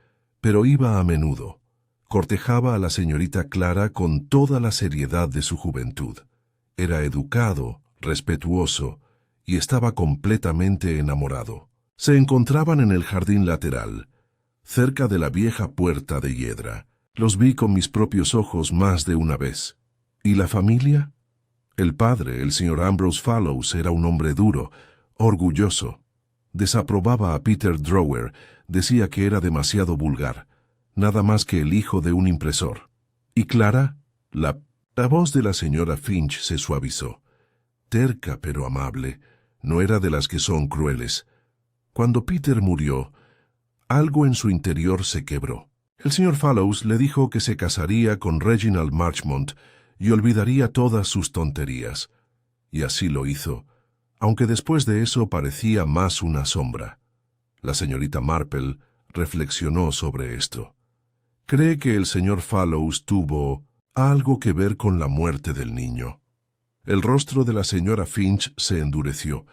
pero iba a menudo. Cortejaba a la señorita Clara con toda la seriedad de su juventud. Era educado, respetuoso, y estaba completamente enamorado. Se encontraban en el jardín lateral, cerca de la vieja puerta de hiedra. Los vi con mis propios ojos más de una vez. ¿Y la familia? El padre, el señor Ambrose Fallows, era un hombre duro, orgulloso. Desaprobaba a Peter Drower, decía que era demasiado vulgar, nada más que el hijo de un impresor. ¿Y Clara? La voz de la señora Finch se suavizó. Terca pero amable, no era de las que son crueles. Cuando Peter murió, algo en su interior se quebró. El señor Fallows le dijo que se casaría con Reginald Marchmont y olvidaría todas sus tonterías. Y así lo hizo, aunque después de eso parecía más una sombra. La señorita Marple reflexionó sobre esto. ¿Cree que el señor Fallows tuvo algo que ver con la muerte del niño? El rostro de la señora Finch se endureció.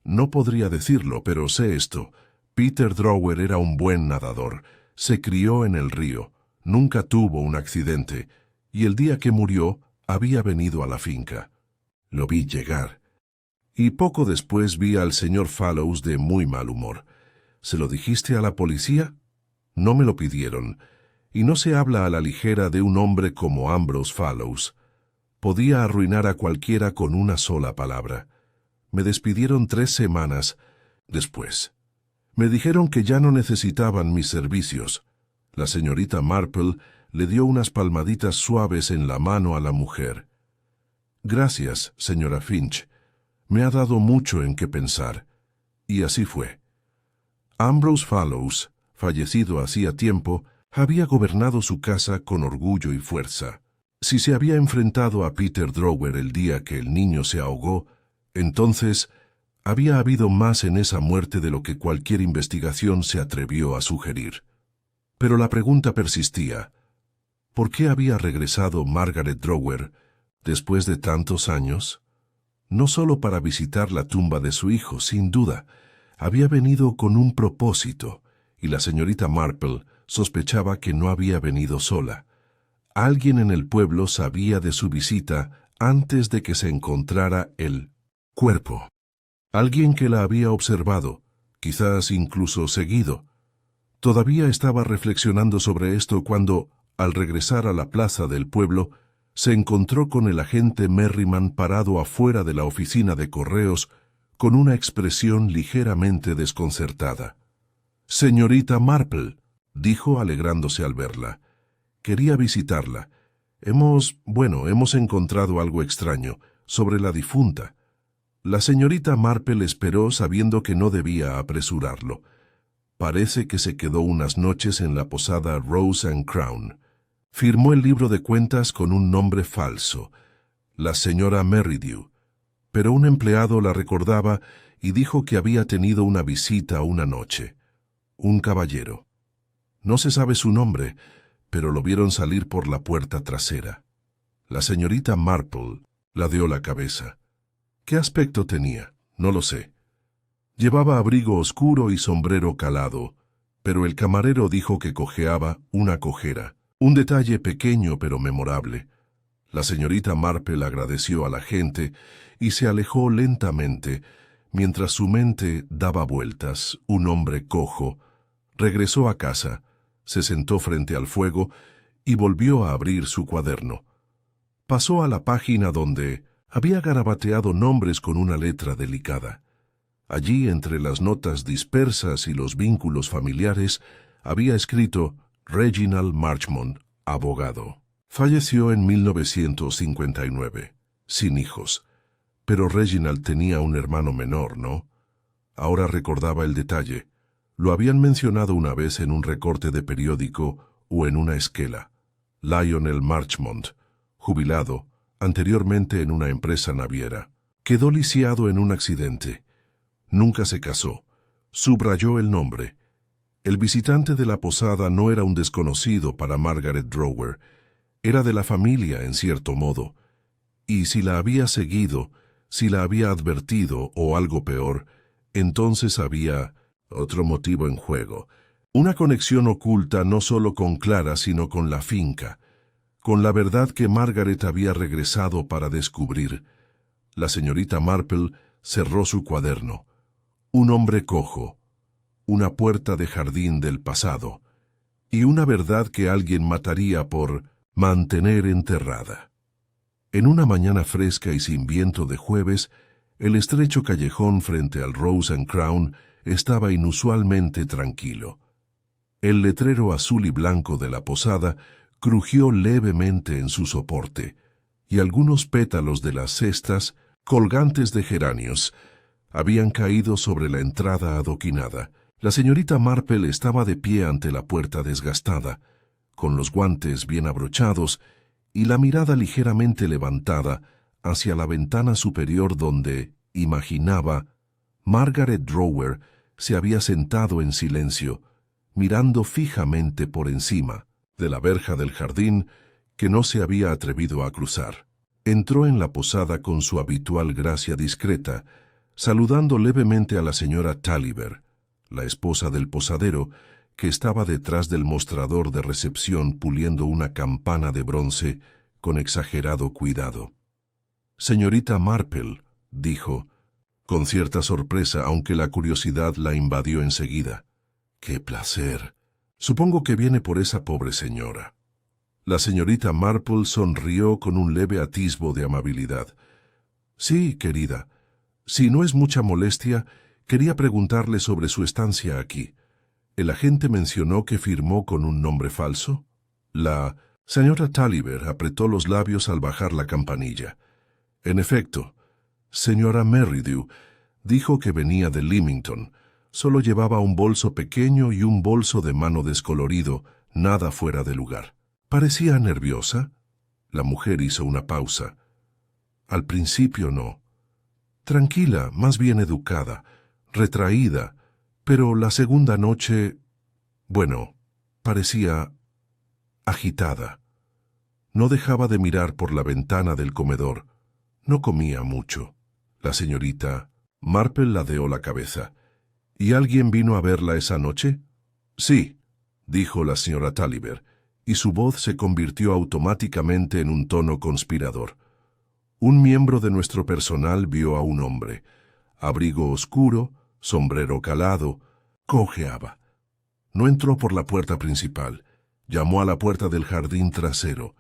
No podría decirlo, pero sé esto. Peter Drower era un buen nadador. Se crió en el río, nunca tuvo un accidente, y el día que murió había venido a la finca. Lo vi llegar. Y poco después vi al señor Fallows de muy mal humor. ¿Se lo dijiste a la policía? No me lo pidieron, y no se habla a la ligera de un hombre como Ambrose Fallows. Podía arruinar a cualquiera con una sola palabra. Me despidieron 3 semanas después. Me dijeron que ya no necesitaban mis servicios. La señorita Marple le dio unas palmaditas suaves en la mano a la mujer. Gracias, señora Finch. Me ha dado mucho en qué pensar. Y así fue. Ambrose Fallows, fallecido hacía tiempo, había gobernado su casa con orgullo y fuerza. Si se había enfrentado a Peter Drower el día que el niño se ahogó, entonces había habido más en esa muerte de lo que cualquier investigación se atrevió a sugerir. Pero la pregunta persistía. ¿Por qué había regresado Margaret Drower después de tantos años? No solo para visitar la tumba de su hijo, sin duda. Había venido con un propósito, y la señorita Marple sospechaba que no había venido sola. Alguien en el pueblo sabía de su visita antes de que se encontrara el cuerpo. Alguien que la había observado, quizás incluso seguido. Todavía estaba reflexionando sobre esto cuando, al regresar a la plaza del pueblo, se encontró con el agente Merriman parado afuera de la oficina de correos con una expresión ligeramente desconcertada. «Señorita Marple», dijo alegrándose al verla. «Quería visitarla. Hemos encontrado algo extraño sobre la difunta». La señorita Marple esperó sabiendo que no debía apresurarlo. Parece que se quedó unas noches en la posada Rose and Crown. Firmó el libro de cuentas con un nombre falso, la señora Merridew, pero un empleado la recordaba y dijo que había tenido una visita una noche. Un caballero. No se sabe su nombre, pero lo vieron salir por la puerta trasera. La señorita Marple ladeó la cabeza. ¿Qué aspecto tenía? No lo sé. Llevaba abrigo oscuro y sombrero calado, pero el camarero dijo que cojeaba una cojera. Un detalle pequeño pero memorable. La señorita Marple agradeció a la gente y se alejó lentamente, mientras su mente daba vueltas. Un hombre cojo regresó a casa, se sentó frente al fuego y volvió a abrir su cuaderno. Pasó a la página donde había garabateado nombres con una letra delicada. Allí, entre las notas dispersas y los vínculos familiares, había escrito Reginald Marchmont, abogado. Falleció en 1959, sin hijos. Pero Reginald tenía un hermano menor, ¿no? Ahora recordaba el detalle. Lo habían mencionado una vez en un recorte de periódico o en una esquela. Lionel Marchmont, jubilado, anteriormente en una empresa naviera. Quedó lisiado en un accidente. Nunca se casó. Subrayó el nombre. El visitante de la posada no era un desconocido para Margaret Drower. Era de la familia, en cierto modo. Y si la había seguido, si la había advertido o algo peor, entonces había otro motivo en juego. Una conexión oculta no solo con Clara, sino con la finca. Con la verdad que Margaret había regresado para descubrir. La señorita Marple cerró su cuaderno. Un hombre cojo, una puerta de jardín del pasado, y una verdad que alguien mataría por mantener enterrada. En una mañana fresca y sin viento de jueves, el estrecho callejón frente al Rose and Crown estaba inusualmente tranquilo. El letrero azul y blanco de la posada crujió levemente en su soporte, y algunos pétalos de las cestas, colgantes de geranios, habían caído sobre la entrada adoquinada. La señorita Marple estaba de pie ante la puerta desgastada, con los guantes bien abrochados y la mirada ligeramente levantada hacia la ventana superior donde, imaginaba, Margaret Drower se había sentado en silencio, mirando fijamente por encima de la verja del jardín que no se había atrevido a cruzar. Entró en la posada con su habitual gracia discreta, saludando levemente a la señora Talliver, la esposa del posadero, que estaba detrás del mostrador de recepción puliendo una campana de bronce con exagerado cuidado. «Señorita Marple», dijo, con cierta sorpresa, aunque la curiosidad la invadió enseguida. «¡Qué placer! Supongo que viene por esa pobre señora». La señorita Marple sonrió con un leve atisbo de amabilidad. Sí, querida. Si no es mucha molestia, quería preguntarle sobre su estancia aquí. ¿El agente mencionó que firmó con un nombre falso? La señora Taliber apretó los labios al bajar la campanilla. En efecto, señora Merridew dijo que venía de Leamington. Solo llevaba un bolso pequeño y un bolso de mano descolorido, nada fuera de lugar. ¿Parecía nerviosa? La mujer hizo una pausa. Al principio no. Tranquila, más bien educada, retraída, pero la segunda noche, bueno, parecía agitada. No dejaba de mirar por la ventana del comedor. No comía mucho. La señorita Marple ladeó la cabeza. ¿Y alguien vino a verla esa noche? Sí, dijo la señora Taliber, y su voz se convirtió automáticamente en un tono conspirador. Un miembro de nuestro personal vio a un hombre. Abrigo oscuro, sombrero calado, cojeaba. No entró por la puerta principal. Llamó a la puerta del jardín trasero.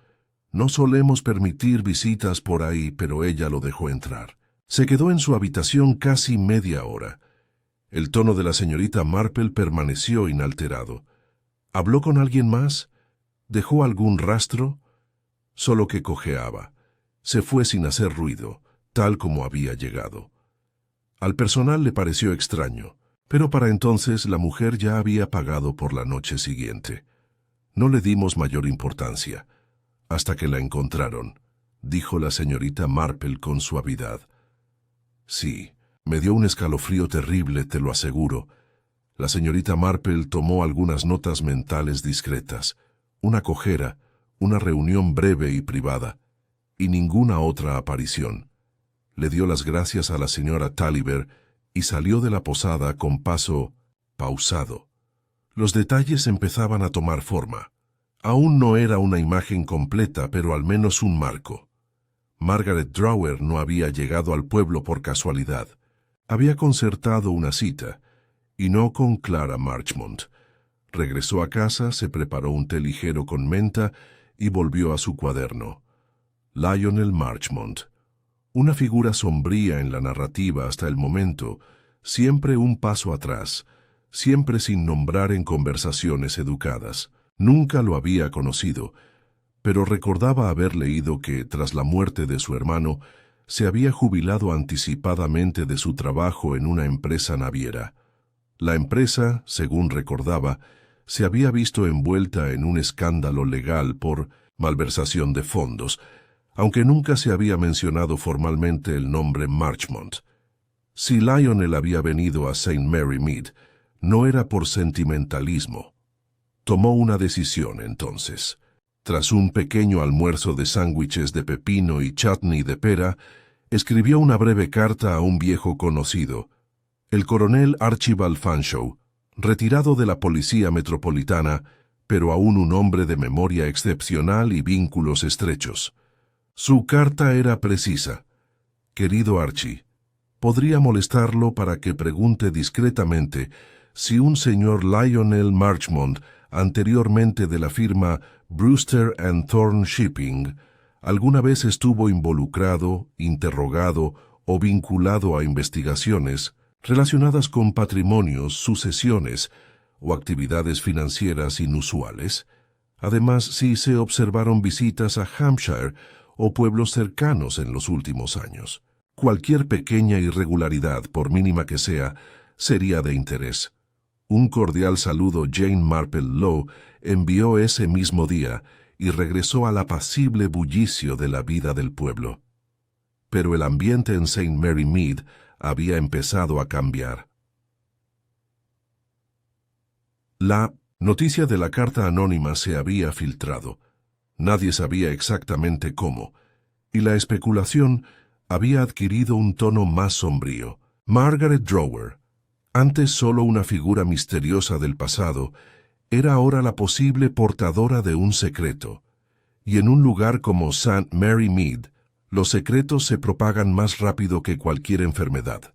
No solemos permitir visitas por ahí, pero ella lo dejó entrar. Se quedó en su habitación casi media hora. El tono de la señorita Marple permaneció inalterado. ¿Habló con alguien más? ¿Dejó algún rastro? Solo que cojeaba. Se fue sin hacer ruido, tal como había llegado. Al personal le pareció extraño, pero para entonces la mujer ya había pagado por la noche siguiente. No le dimos mayor importancia, hasta que la encontraron, dijo la señorita Marple con suavidad. Sí, me dio un escalofrío terrible, te lo aseguro. La señorita Marple tomó algunas notas mentales discretas, una cojera, una reunión breve y privada, y ninguna otra aparición. Le dio las gracias a la señora Taliber y salió de la posada con paso pausado. Los detalles empezaban a tomar forma. Aún no era una imagen completa, pero al menos un marco. Margaret Drower no había llegado al pueblo por casualidad. Había concertado una cita, y no con Clara Marchmont. Regresó a casa, se preparó un té ligero con menta y volvió a su cuaderno. Lionel Marchmont. Una figura sombría en la narrativa hasta el momento, siempre un paso atrás, siempre sin nombrar en conversaciones educadas. Nunca lo había conocido, pero recordaba haber leído que, tras la muerte de su hermano, se había jubilado anticipadamente de su trabajo en una empresa naviera. La empresa, según recordaba, se había visto envuelta en un escándalo legal por malversación de fondos, aunque nunca se había mencionado formalmente el nombre Marchmont. Si Lionel había venido a St. Mary Mead, no era por sentimentalismo. Tomó una decisión entonces. Tras un pequeño almuerzo de sándwiches de pepino y chutney de pera, escribió una breve carta a un viejo conocido, el coronel Archibald Fanshawe, retirado de la policía metropolitana, pero aún un hombre de memoria excepcional y vínculos estrechos. Su carta era precisa. Querido Archie, podría molestarlo para que pregunte discretamente si un señor Lionel Marchmont, anteriormente de la firma Brewster and Thorne Shipping, alguna vez estuvo involucrado, interrogado o vinculado a investigaciones relacionadas con patrimonios, sucesiones o actividades financieras inusuales. Además, si se observaron visitas a Hampshire o pueblos cercanos en los últimos años. Cualquier pequeña irregularidad, por mínima que sea, sería de interés. Un cordial saludo Jane Marple Lowe envió ese mismo día y regresó al apacible bullicio de la vida del pueblo. Pero el ambiente en St. Mary Mead había empezado a cambiar. La noticia de la carta anónima se había filtrado. Nadie sabía exactamente cómo, y la especulación había adquirido un tono más sombrío. Margaret Drower, antes solo una figura misteriosa del pasado, era ahora la posible portadora de un secreto. Y en un lugar como St. Mary Mead, los secretos se propagan más rápido que cualquier enfermedad.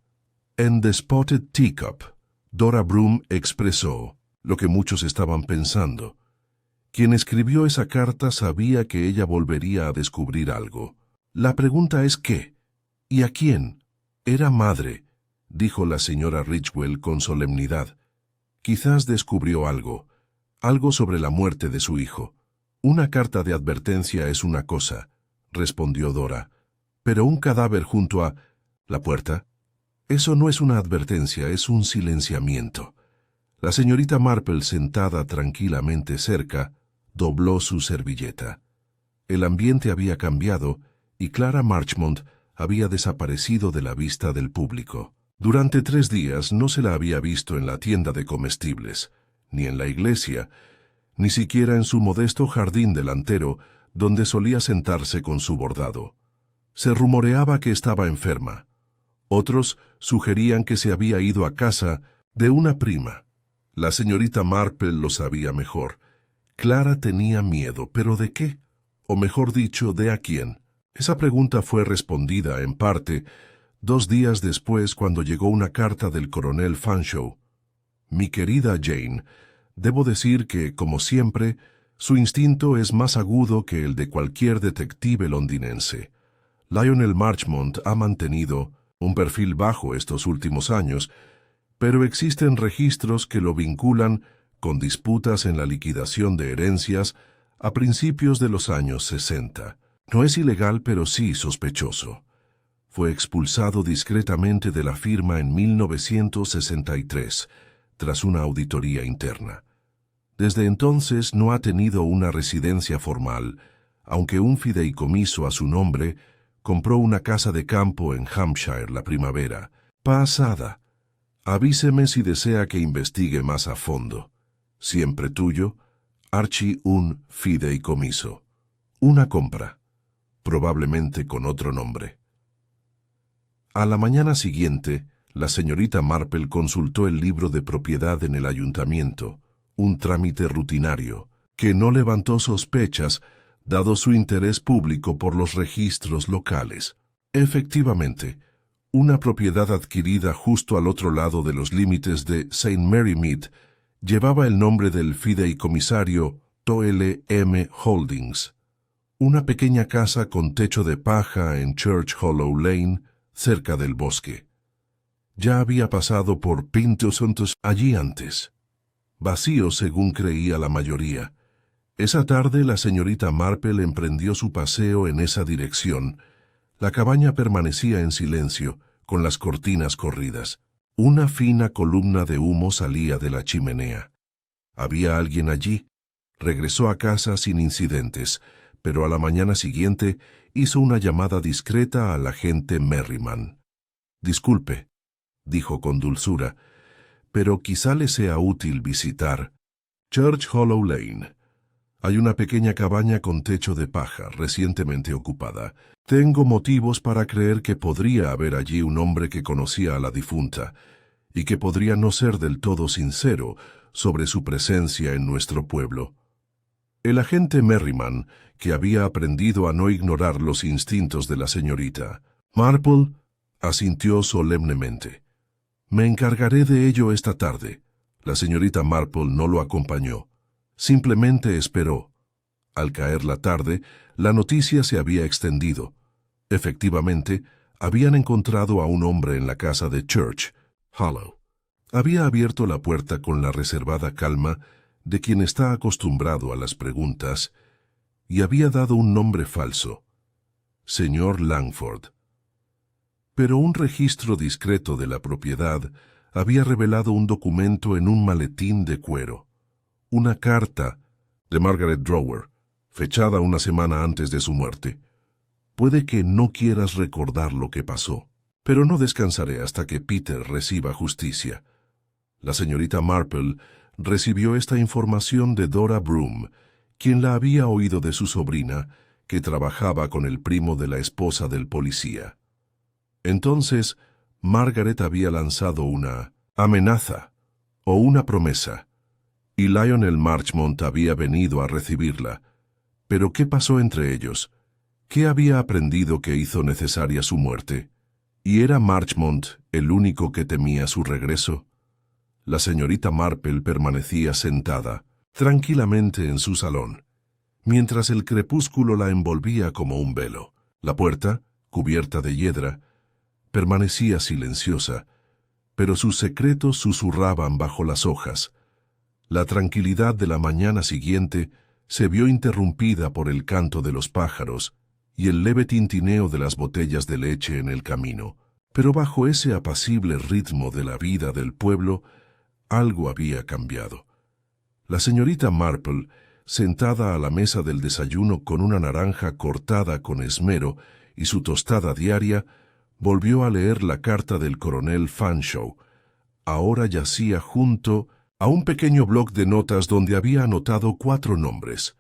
En The Spotted Teacup, Dora Broom expresó lo que muchos estaban pensando. Quien escribió esa carta sabía que ella volvería a descubrir algo. La pregunta es ¿qué? ¿Y a quién? Era madre, dijo la señora Ridgewell con solemnidad. Quizás descubrió algo sobre la muerte de su hijo. Una carta de advertencia es una cosa, respondió Dora, pero un cadáver junto a la puerta, eso no es una advertencia, es un silenciamiento. La señorita Marple, sentada tranquilamente cerca, dobló su servilleta. El ambiente había cambiado y Clara Marchmont había desaparecido de la vista del público. Durante 3 días no se la había visto en la tienda de comestibles, ni en la iglesia, ni siquiera en su modesto jardín delantero, donde solía sentarse con su bordado. Se rumoreaba que estaba enferma. Otros sugerían que se había ido a casa de una prima. La señorita Marple lo sabía mejor. Clara tenía miedo, ¿pero de qué? O mejor dicho, ¿de a quién? Esa pregunta fue respondida, en parte, 2 días después cuando llegó una carta del coronel Fanshawe. Mi querida Jane, debo decir que, como siempre, su instinto es más agudo que el de cualquier detective londinense. Lionel Marchmont ha mantenido un perfil bajo estos últimos años, pero existen registros que lo vinculan con disputas en la liquidación de herencias a principios de los años 60. No es ilegal, pero sí sospechoso. Fue expulsado discretamente de la firma en 1963, tras una auditoría interna. Desde entonces no ha tenido una residencia formal, aunque un fideicomiso a su nombre compró una casa de campo en Hampshire la primavera pasada. Avíseme si desea que investigue más a fondo. Siempre tuyo, Archie. Un fideicomiso. Una compra, probablemente con otro nombre. A la mañana siguiente, la señorita Marple consultó el libro de propiedad en el ayuntamiento, un trámite rutinario, que no levantó sospechas, dado su interés público por los registros locales. Efectivamente, una propiedad adquirida justo al otro lado de los límites de St. Mary Mead llevaba el nombre del fideicomisario Toele M. Holdings, una pequeña casa con techo de paja en Church Hollow Lane, cerca del bosque. Ya había pasado por Pintosuntos allí antes. Vacío según creía la mayoría. Esa tarde la señorita Marple emprendió su paseo en esa dirección. La cabaña permanecía en silencio, con las cortinas corridas. Una fina columna de humo salía de la chimenea. ¿Había alguien allí? Regresó a casa sin incidentes, pero a la mañana siguiente hizo una llamada discreta al agente Merriman. «Disculpe», dijo con dulzura, «pero quizá le sea útil visitar Church Hollow Lane. Hay una pequeña cabaña con techo de paja, recientemente ocupada. Tengo motivos para creer que podría haber allí un hombre que conocía a la difunta, y que podría no ser del todo sincero sobre su presencia en nuestro pueblo». El agente Merriman, que había aprendido a no ignorar los instintos de la señorita Marple, asintió solemnemente. «Me encargaré de ello esta tarde». La señorita Marple no lo acompañó. Simplemente esperó. Al caer la tarde, la noticia se había extendido. Efectivamente, habían encontrado a un hombre en la casa de Church Hollow. Había abierto la puerta con la reservada calma de quien está acostumbrado a las preguntas, y había dado un nombre falso: señor Langford. Pero un registro discreto de la propiedad había revelado un documento en un maletín de cuero. Una carta de Margaret Drower, fechada una semana antes de su muerte. Puede que no quieras recordar lo que pasó, pero no descansaré hasta que Peter reciba justicia. La señorita Marple recibió esta información de Dora Broom, quien la había oído de su sobrina, que trabajaba con el primo de la esposa del policía. Entonces, Margaret había lanzado una amenaza o una promesa, y Lionel Marchmont había venido a recibirla. Pero ¿qué pasó entre ellos? ¿Qué había aprendido que hizo necesaria su muerte? ¿Y era Marchmont el único que temía su regreso? La señorita Marple permanecía sentada, tranquilamente en su salón, mientras el crepúsculo la envolvía como un velo. La puerta, cubierta de hiedra, permanecía silenciosa, pero sus secretos susurraban bajo las hojas. La tranquilidad de la mañana siguiente se vio interrumpida por el canto de los pájaros y el leve tintineo de las botellas de leche en el camino. Pero bajo ese apacible ritmo de la vida del pueblo, algo había cambiado. La señorita Marple, sentada a la mesa del desayuno con una naranja cortada con esmero y su tostada diaria, volvió a leer la carta del coronel Fanshawe. Ahora yacía junto a un pequeño bloc de notas donde había anotado 4 nombres: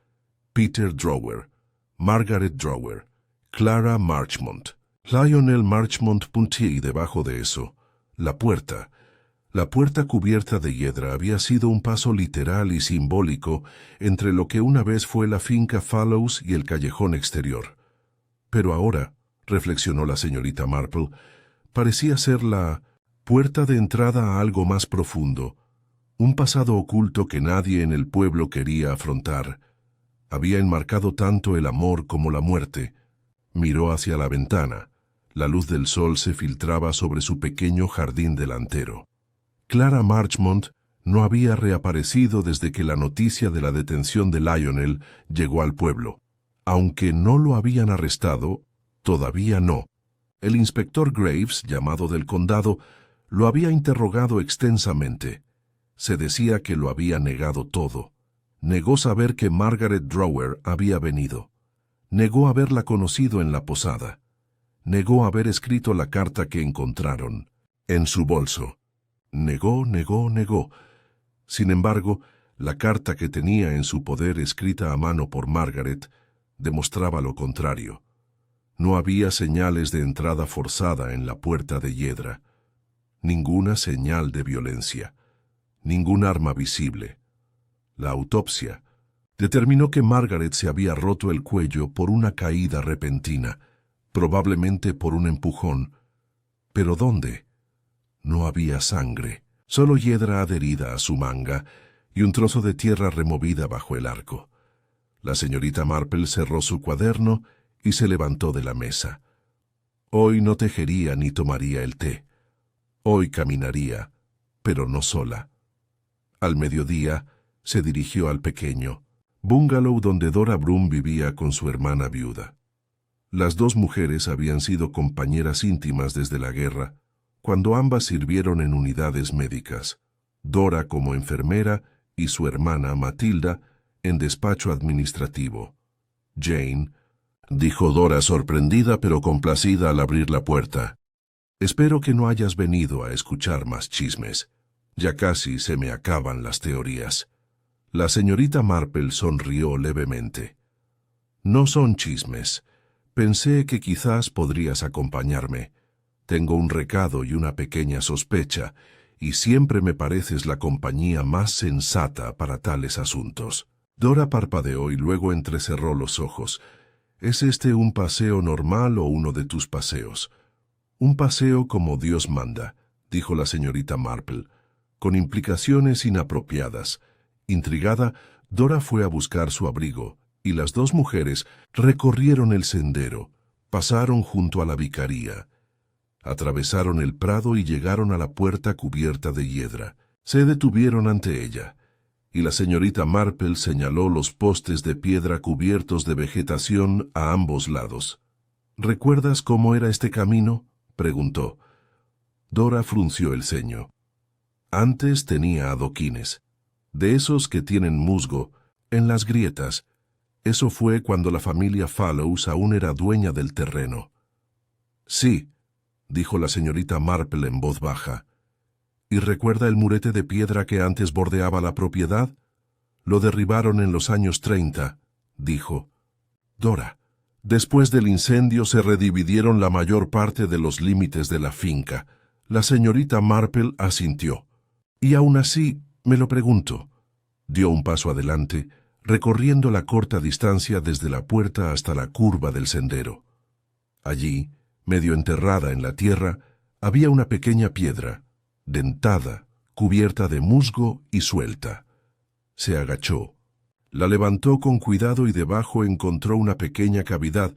Peter Drower, Margaret Drower, Clara Marchmont, Lionel Marchmont y debajo de eso, la puerta. La puerta cubierta de hiedra había sido un paso literal y simbólico entre lo que una vez fue la finca Fallows y el callejón exterior. Pero ahora, reflexionó la señorita Marple, parecía ser la puerta de entrada a algo más profundo, un pasado oculto que nadie en el pueblo quería afrontar. Había enmarcado tanto el amor como la muerte. Miró hacia la ventana. La luz del sol se filtraba sobre su pequeño jardín delantero. Clara Marchmont no había reaparecido desde que la noticia de la detención de Lionel llegó al pueblo. Aunque no lo habían arrestado, todavía no. El inspector Graves, llamado del condado, lo había interrogado extensamente. Se decía que lo había negado todo. Negó saber que Margaret Drower había venido. Negó haberla conocido en la posada. Negó haber escrito la carta que encontraron en su bolso. Negó. Sin embargo, la carta que tenía en su poder escrita a mano por Margaret demostraba lo contrario. No había señales de entrada forzada en la puerta de hiedra. Ninguna señal de violencia. Ningún arma visible. La autopsia determinó que Margaret se había roto el cuello por una caída repentina, probablemente por un empujón. ¿Pero dónde? No había sangre, solo hiedra adherida a su manga y un trozo de tierra removida bajo el arco. La señorita Marple cerró su cuaderno y se levantó de la mesa. Hoy no tejería ni tomaría el té. Hoy caminaría, pero no sola. Al mediodía se dirigió al pequeño bungalow donde Dora Broom vivía con su hermana viuda. Las 2 mujeres habían sido compañeras íntimas desde la guerra, cuando ambas sirvieron en unidades médicas, Dora como enfermera y su hermana Matilda en despacho administrativo. Jane, dijo Dora sorprendida pero complacida al abrir la puerta. Espero que no hayas venido a escuchar más chismes. Ya casi se me acaban las teorías. La señorita Marple sonrió levemente. No son chismes. Pensé que quizás podrías acompañarme. Tengo un recado y una pequeña sospecha, y siempre me pareces la compañía más sensata para tales asuntos. Dora parpadeó y luego entrecerró los ojos. ¿Es este un paseo normal o uno de tus paseos? Un paseo como Dios manda, dijo la señorita Marple, con implicaciones inapropiadas. Intrigada, Dora fue a buscar su abrigo, y las 2 mujeres recorrieron el sendero, pasaron junto a la vicaría. Atravesaron el prado y llegaron a la puerta cubierta de hiedra. Se detuvieron ante ella, y la señorita Marple señaló los postes de piedra cubiertos de vegetación a ambos lados. ¿Recuerdas cómo era este camino?, preguntó. Dora frunció el ceño. Antes tenía adoquines, de esos que tienen musgo, en las grietas. Eso fue cuando la familia Fallows aún era dueña del terreno. Sí, dijo la señorita Marple en voz baja. ¿Y recuerda el murete de piedra que antes bordeaba la propiedad? Lo derribaron en los años 30, dijo. Dora, después del incendio se redividieron la mayor parte de los límites de la finca. La señorita Marple asintió. Y aún así, me lo pregunto. Dio un paso adelante, recorriendo la corta distancia desde la puerta hasta la curva del sendero. Allí, medio enterrada en la tierra, había una pequeña piedra, dentada, cubierta de musgo y suelta. Se agachó. La levantó con cuidado y debajo encontró una pequeña cavidad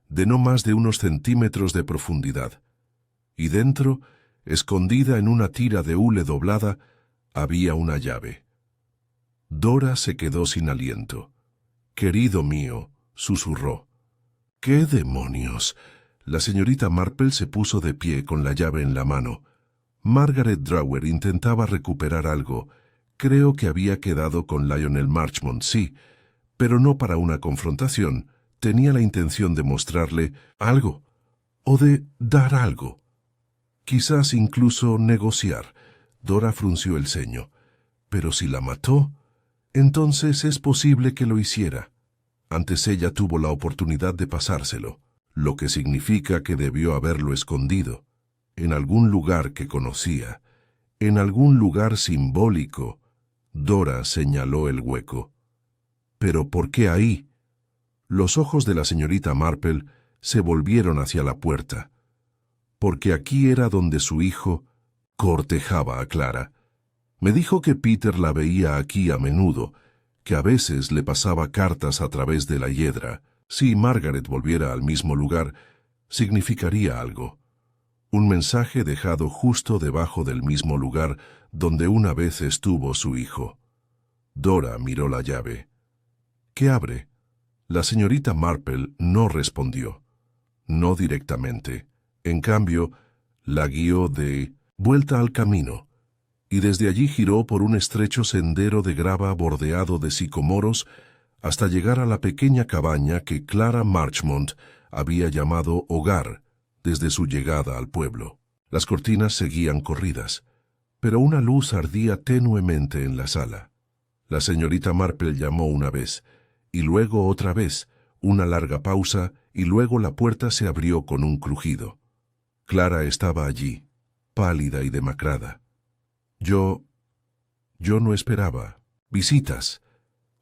de no más de unos centímetros de profundidad. Y dentro, escondida en una tira de hule doblada, había una llave. Dora se quedó sin aliento. «Querido mío», susurró. «¿Qué demonios?» La señorita Marple se puso de pie con la llave en la mano. Margaret Drawer intentaba recuperar algo. Creo que había quedado con Lionel Marchmont, sí, pero no para una confrontación. Tenía la intención de mostrarle algo, o de dar algo. Quizás incluso negociar. Dora frunció el ceño. Pero si la mató, entonces es posible que lo hiciera. Antes ella tuvo la oportunidad de pasárselo, lo que significa que debió haberlo escondido, en algún lugar que conocía, en algún lugar simbólico. Dora señaló el hueco. ¿Pero por qué ahí? Los ojos de la señorita Marple se volvieron hacia la puerta. Porque aquí era donde su hijo cortejaba a Clara. Me dijo que Peter la veía aquí a menudo, que a veces le pasaba cartas a través de la hiedra. Si Margaret volviera al mismo lugar, significaría algo. Un mensaje dejado justo debajo del mismo lugar donde una vez estuvo su hijo. Dora miró la llave. ¿Qué abre? La señorita Marple no respondió. No directamente. En cambio, la guió de vuelta al camino, y desde allí giró por un estrecho sendero de grava bordeado de sicomoros hasta llegar a la pequeña cabaña que Clara Marchmont había llamado hogar desde su llegada al pueblo. Las cortinas seguían corridas, pero una luz ardía tenuemente en la sala. La señorita Marple llamó una vez, y luego otra vez, una larga pausa, y luego la puerta se abrió con un crujido. Clara estaba allí, pálida y demacrada. Yo no esperaba visitas.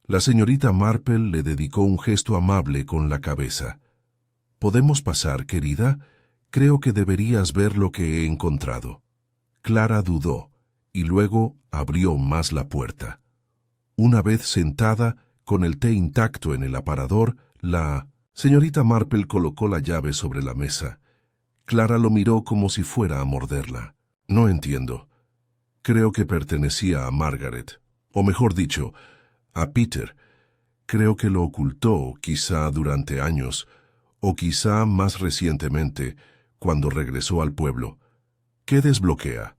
La señorita Marple le dedicó un gesto amable con la cabeza. «¿Podemos pasar, querida? Creo que deberías ver lo que he encontrado». Clara dudó, y luego abrió más la puerta. Una vez sentada, con el té intacto en el aparador, la señorita Marple colocó la llave sobre la mesa. Clara lo miró como si fuera a morderla. «No entiendo. Creo que pertenecía a Margaret, o mejor dicho, a Peter. Creo que lo ocultó, quizá durante años, o quizá más recientemente, cuando regresó al pueblo. ¿Qué desbloquea?»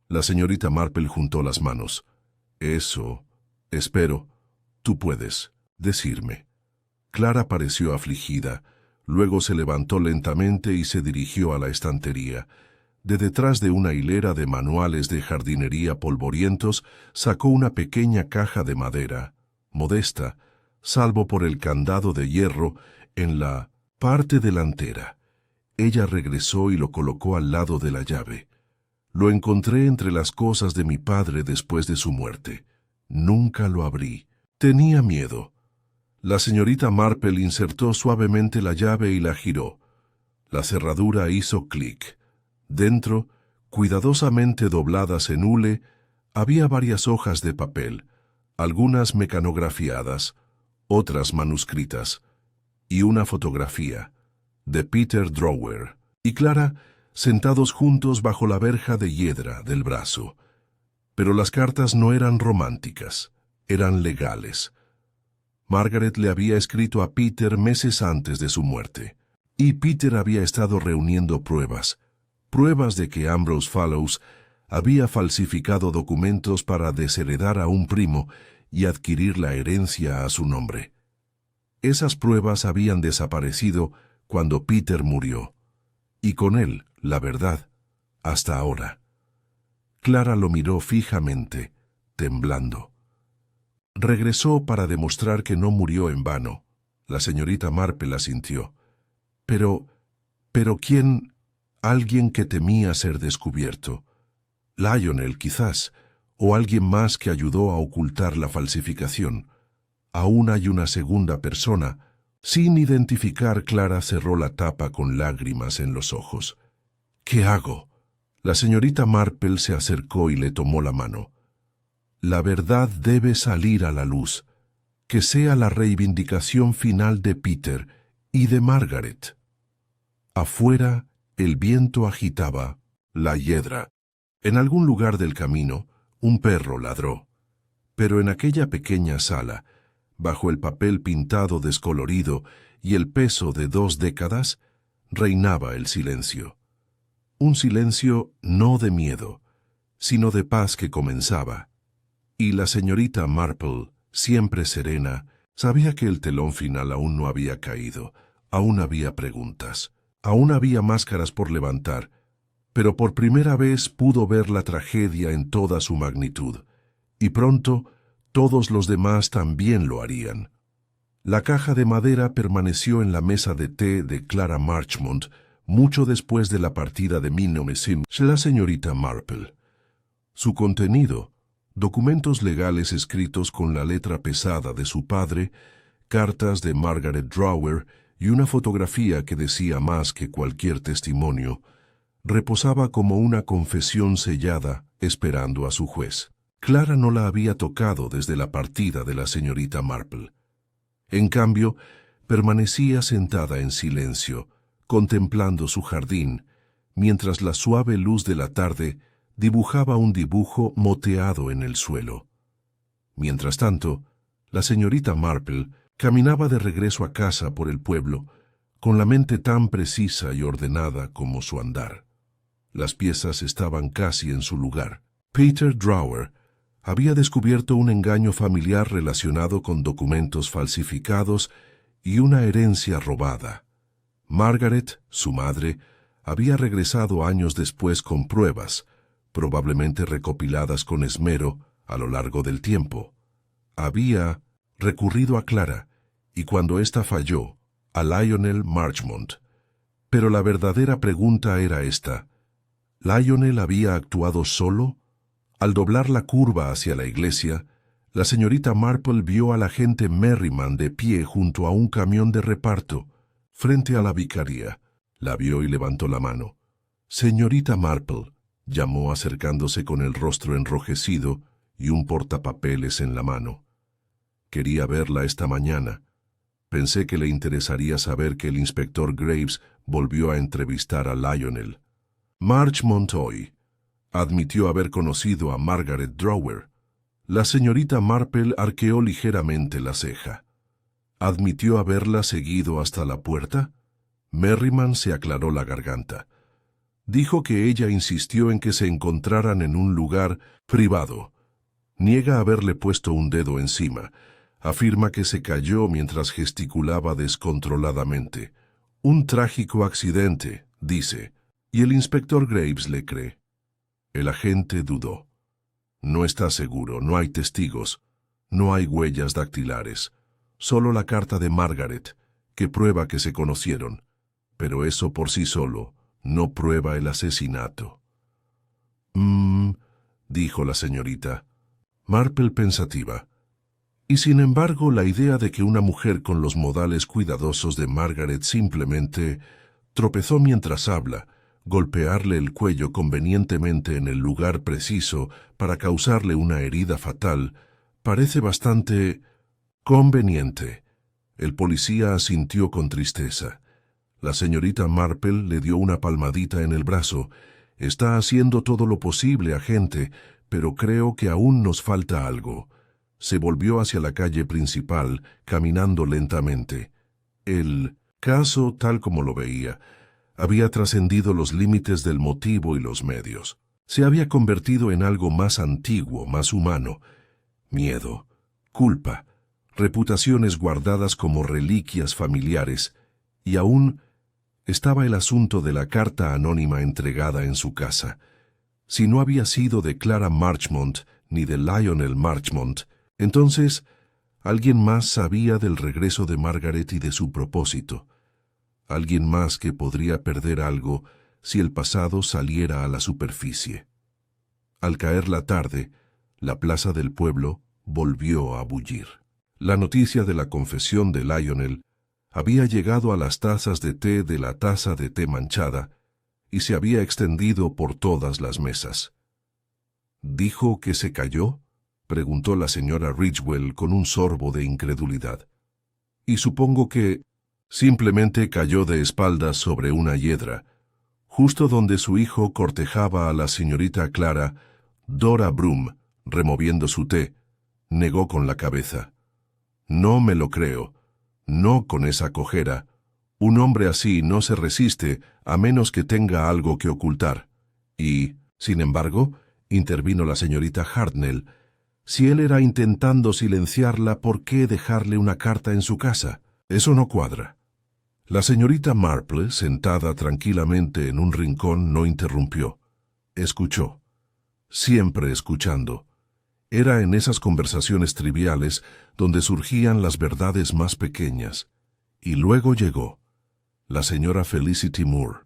La señorita Marple juntó las manos. «Eso, espero, tú puedes decirme». Clara pareció afligida. Luego se levantó lentamente y se dirigió a la estantería. De detrás de una hilera de manuales de jardinería polvorientos, sacó una pequeña caja de madera, modesta, salvo por el candado de hierro en la parte delantera. Ella regresó y lo colocó al lado de la llave. «Lo encontré entre las cosas de mi padre después de su muerte. Nunca lo abrí. Tenía miedo». La señorita Marple insertó suavemente la llave y la giró. La cerradura hizo clic. Dentro, cuidadosamente dobladas en hule, había varias hojas de papel, algunas mecanografiadas, otras manuscritas, y una fotografía, de Peter Drawer y Clara, sentados juntos bajo la verja de hiedra del brazo. Pero las cartas no eran románticas, eran legales. Margaret le había escrito a Peter meses antes de su muerte, y Peter había estado reuniendo pruebas de que Ambrose Fallows había falsificado documentos para desheredar a un primo y adquirir la herencia a su nombre. Esas pruebas habían desaparecido cuando Peter murió, y con él, la verdad, hasta ahora. Clara lo miró fijamente, temblando. Regresó para demostrar que no murió en vano. La señorita Marple asintió. «Pero ¿quién? Alguien que temía ser descubierto. Lionel, quizás, o alguien más que ayudó a ocultar la falsificación. Aún hay una segunda persona». Sin identificar, Clara cerró la tapa con lágrimas en los ojos. «¿Qué hago?» La señorita Marple se acercó y le tomó la mano. La verdad debe salir a la luz, que sea la reivindicación final de Peter y de Margaret. Afuera, el viento agitaba la hiedra. En algún lugar del camino, un perro ladró. Pero en aquella pequeña sala, bajo el papel pintado descolorido y el peso de 2 décadas, reinaba el silencio. Un silencio no de miedo, sino de paz que comenzaba. Y la señorita Marple, siempre serena, sabía que el telón final aún no había caído, aún había preguntas, aún había máscaras por levantar, pero por primera vez pudo ver la tragedia en toda su magnitud, y pronto todos los demás también lo harían. La caja de madera permaneció en la mesa de té de Clara Marchmont mucho después de la partida de la señorita Marple. Su contenido, documentos legales escritos con la letra pesada de su padre, cartas de Margaret Drower y una fotografía que decía más que cualquier testimonio, reposaba como una confesión sellada esperando a su juez. Clara no la había tocado desde la partida de la señorita Marple. En cambio, permanecía sentada en silencio, contemplando su jardín, mientras la suave luz de la tarde dibujaba un dibujo moteado en el suelo. Mientras tanto, la señorita Marple caminaba de regreso a casa por el pueblo, con la mente tan precisa y ordenada como su andar. Las piezas estaban casi en su lugar. Peter Drower había descubierto un engaño familiar relacionado con documentos falsificados y una herencia robada. Margaret, su madre, había regresado años después con pruebas, probablemente recopiladas con esmero a lo largo del tiempo. Había recurrido a Clara, y cuando ésta falló, a Lionel Marchmont. Pero la verdadera pregunta era esta: ¿Lionel había actuado solo? Al doblar la curva hacia la iglesia, la señorita Marple vio al agente Merriman de pie junto a un camión de reparto, frente a la vicaría. La vio y levantó la mano. «Señorita Marple», llamó acercándose con el rostro enrojecido y un portapapeles en la mano. «Quería verla esta mañana. Pensé que le interesaría saber que el inspector Graves volvió a entrevistar a Lionel. Marchmont hoy admitió haber conocido a Margaret Drower». La señorita Marple arqueó ligeramente la ceja. ¿Admitió haberla seguido hasta la puerta? Merriman se aclaró la garganta. Dijo que ella insistió en que se encontraran en un lugar privado. Niega haberle puesto un dedo encima. Afirma que se cayó mientras gesticulaba descontroladamente. Un trágico accidente, dice, y el inspector Graves le cree. El agente dudó. No está seguro, no hay testigos, no hay huellas dactilares, solo la carta de Margaret, que prueba que se conocieron, pero eso por sí solo no prueba el asesinato. Dijo la señorita Marple pensativa. Y sin embargo la idea de que una mujer con los modales cuidadosos de Margaret simplemente tropezó mientras habla, golpearle el cuello convenientemente en el lugar preciso para causarle una herida fatal, parece bastante conveniente. El policía asintió con tristeza. La señorita Marple le dio una palmadita en el brazo. «Está haciendo todo lo posible, agente, pero creo que aún nos falta algo». Se volvió hacia la calle principal, caminando lentamente. El caso, tal como lo veía, había trascendido los límites del motivo y los medios. Se había convertido en algo más antiguo, más humano. Miedo, culpa, reputaciones guardadas como reliquias familiares, y aún estaba el asunto de la carta anónima entregada en su casa. Si no había sido de Clara Marchmont ni de Lionel Marchmont, entonces alguien más sabía del regreso de Margaret y de su propósito. Alguien más que podría perder algo si el pasado saliera a la superficie. Al caer la tarde, la plaza del pueblo volvió a bullir. La noticia de la confesión de Lionel había llegado a las tazas de té de la taza de té manchada y se había extendido por todas las mesas. ¿Dijo que se cayó?, preguntó la señora Ridgewell con un sorbo de incredulidad. Y supongo que simplemente cayó de espaldas sobre una hiedra, justo donde su hijo cortejaba a la señorita Clara. Dora Broom, removiendo su té, negó con la cabeza. No me lo creo. No con esa cojera. Un hombre así no se resiste a menos que tenga algo que ocultar. Y, sin embargo, intervino la señorita Hartnell, si él era intentando silenciarla, ¿por qué dejarle una carta en su casa? Eso no cuadra. La señorita Marple, sentada tranquilamente en un rincón, no interrumpió. Escuchó. Siempre escuchando. Era en esas conversaciones triviales donde surgían las verdades más pequeñas. Y luego llegó la señora Felicity Moore,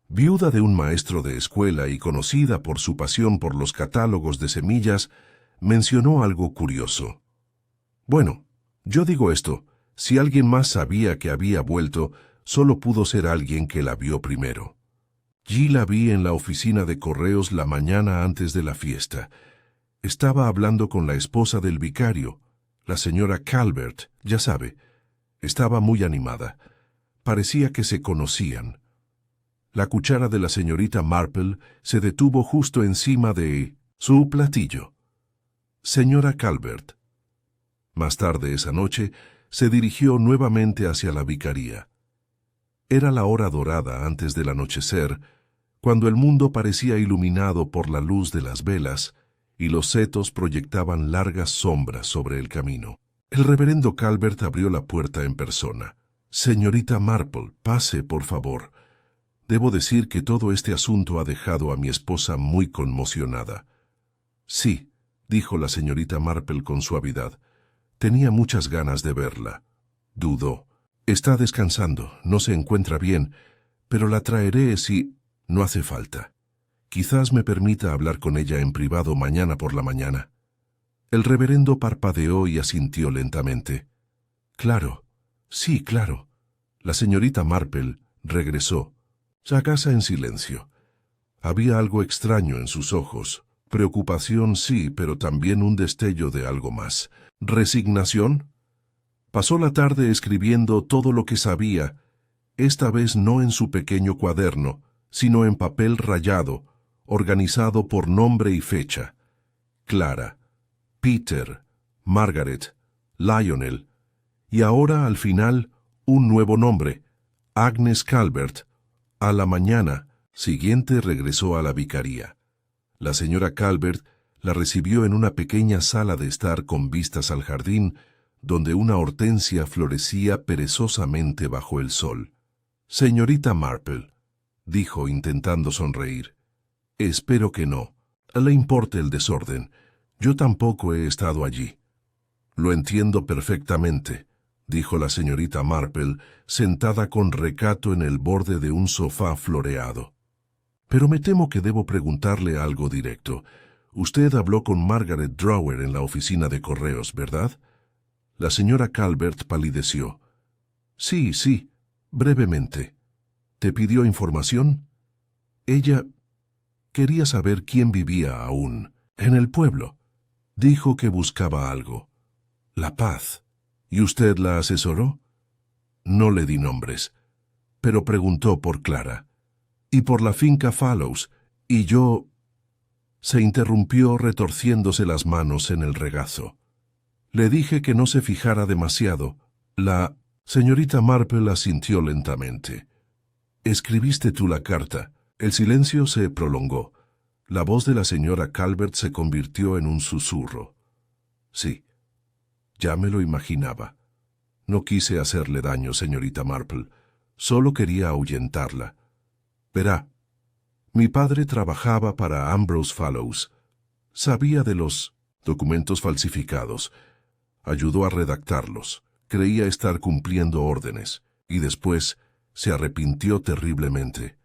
viuda de un maestro de escuela y conocida por su pasión por los catálogos de semillas. Mencionó algo curioso. Bueno, yo digo esto, si alguien más sabía que había vuelto, solo pudo ser alguien que la vio primero. Allí la vi en la oficina de correos la mañana antes de la fiesta. Estaba hablando con la esposa del vicario, la señora Calvert, ya sabe. Estaba muy animada. Parecía que se conocían. La cuchara de la señorita Marple se detuvo justo encima de su platillo. Señora Calvert. Más tarde esa noche, se dirigió nuevamente hacia la vicaría. Era la hora dorada antes del anochecer, cuando el mundo parecía iluminado por la luz de las velas y los setos proyectaban largas sombras sobre el camino. El reverendo Calvert abrió la puerta en persona. Señorita Marple, pase, por favor. Debo decir que todo este asunto ha dejado a mi esposa muy conmocionada. Sí, dijo la señorita Marple con suavidad. Tenía muchas ganas de verla. Dudó. Está descansando, no se encuentra bien, pero la traeré si... No hace falta. Quizás me permita hablar con ella en privado mañana por la mañana. El reverendo parpadeó y asintió lentamente. Claro, sí, claro. La señorita Marple regresó, a casa en silencio. Había algo extraño en sus ojos. Preocupación sí, pero también un destello de algo más. ¿Resignación? Pasó la tarde escribiendo todo lo que sabía, esta vez no en su pequeño cuaderno, sino en papel rayado, organizado por nombre y fecha. Clara, Peter, Margaret, Lionel, y ahora al final un nuevo nombre, Agnes Calvert. A la mañana siguiente regresó a la vicaría. La señora Calvert la recibió en una pequeña sala de estar con vistas al jardín, donde una hortensia florecía perezosamente bajo el sol. Señorita Marple, dijo intentando sonreír, espero que no le importe el desorden. Yo tampoco he estado allí. Lo entiendo perfectamente, dijo la señorita Marple, sentada con recato en el borde de un sofá floreado. Pero me temo que debo preguntarle algo directo. Usted habló con Margaret Drower en la oficina de correos, ¿verdad? La señora Calvert palideció. Sí, brevemente. ¿Te pidió información? Ella quería saber quién vivía aún en el pueblo. Dijo que buscaba algo. La paz. ¿Y usted la asesoró? No le di nombres, pero preguntó por Clara. Y por la finca Fallows, y yo... Se interrumpió retorciéndose las manos en el regazo. Le dije que no se fijara demasiado. La señorita Marple asintió lentamente. ¿Escribiste tú la carta? El silencio se prolongó. La voz de la señora Calvert se convirtió en un susurro. Sí, ya me lo imaginaba. No quise hacerle daño, señorita Marple. Solo quería ahuyentarla. Verá, mi padre trabajaba para Ambrose Fallows. Sabía de los documentos falsificados. Ayudó a redactarlos. Creía estar cumpliendo órdenes. Y después se arrepintió terriblemente.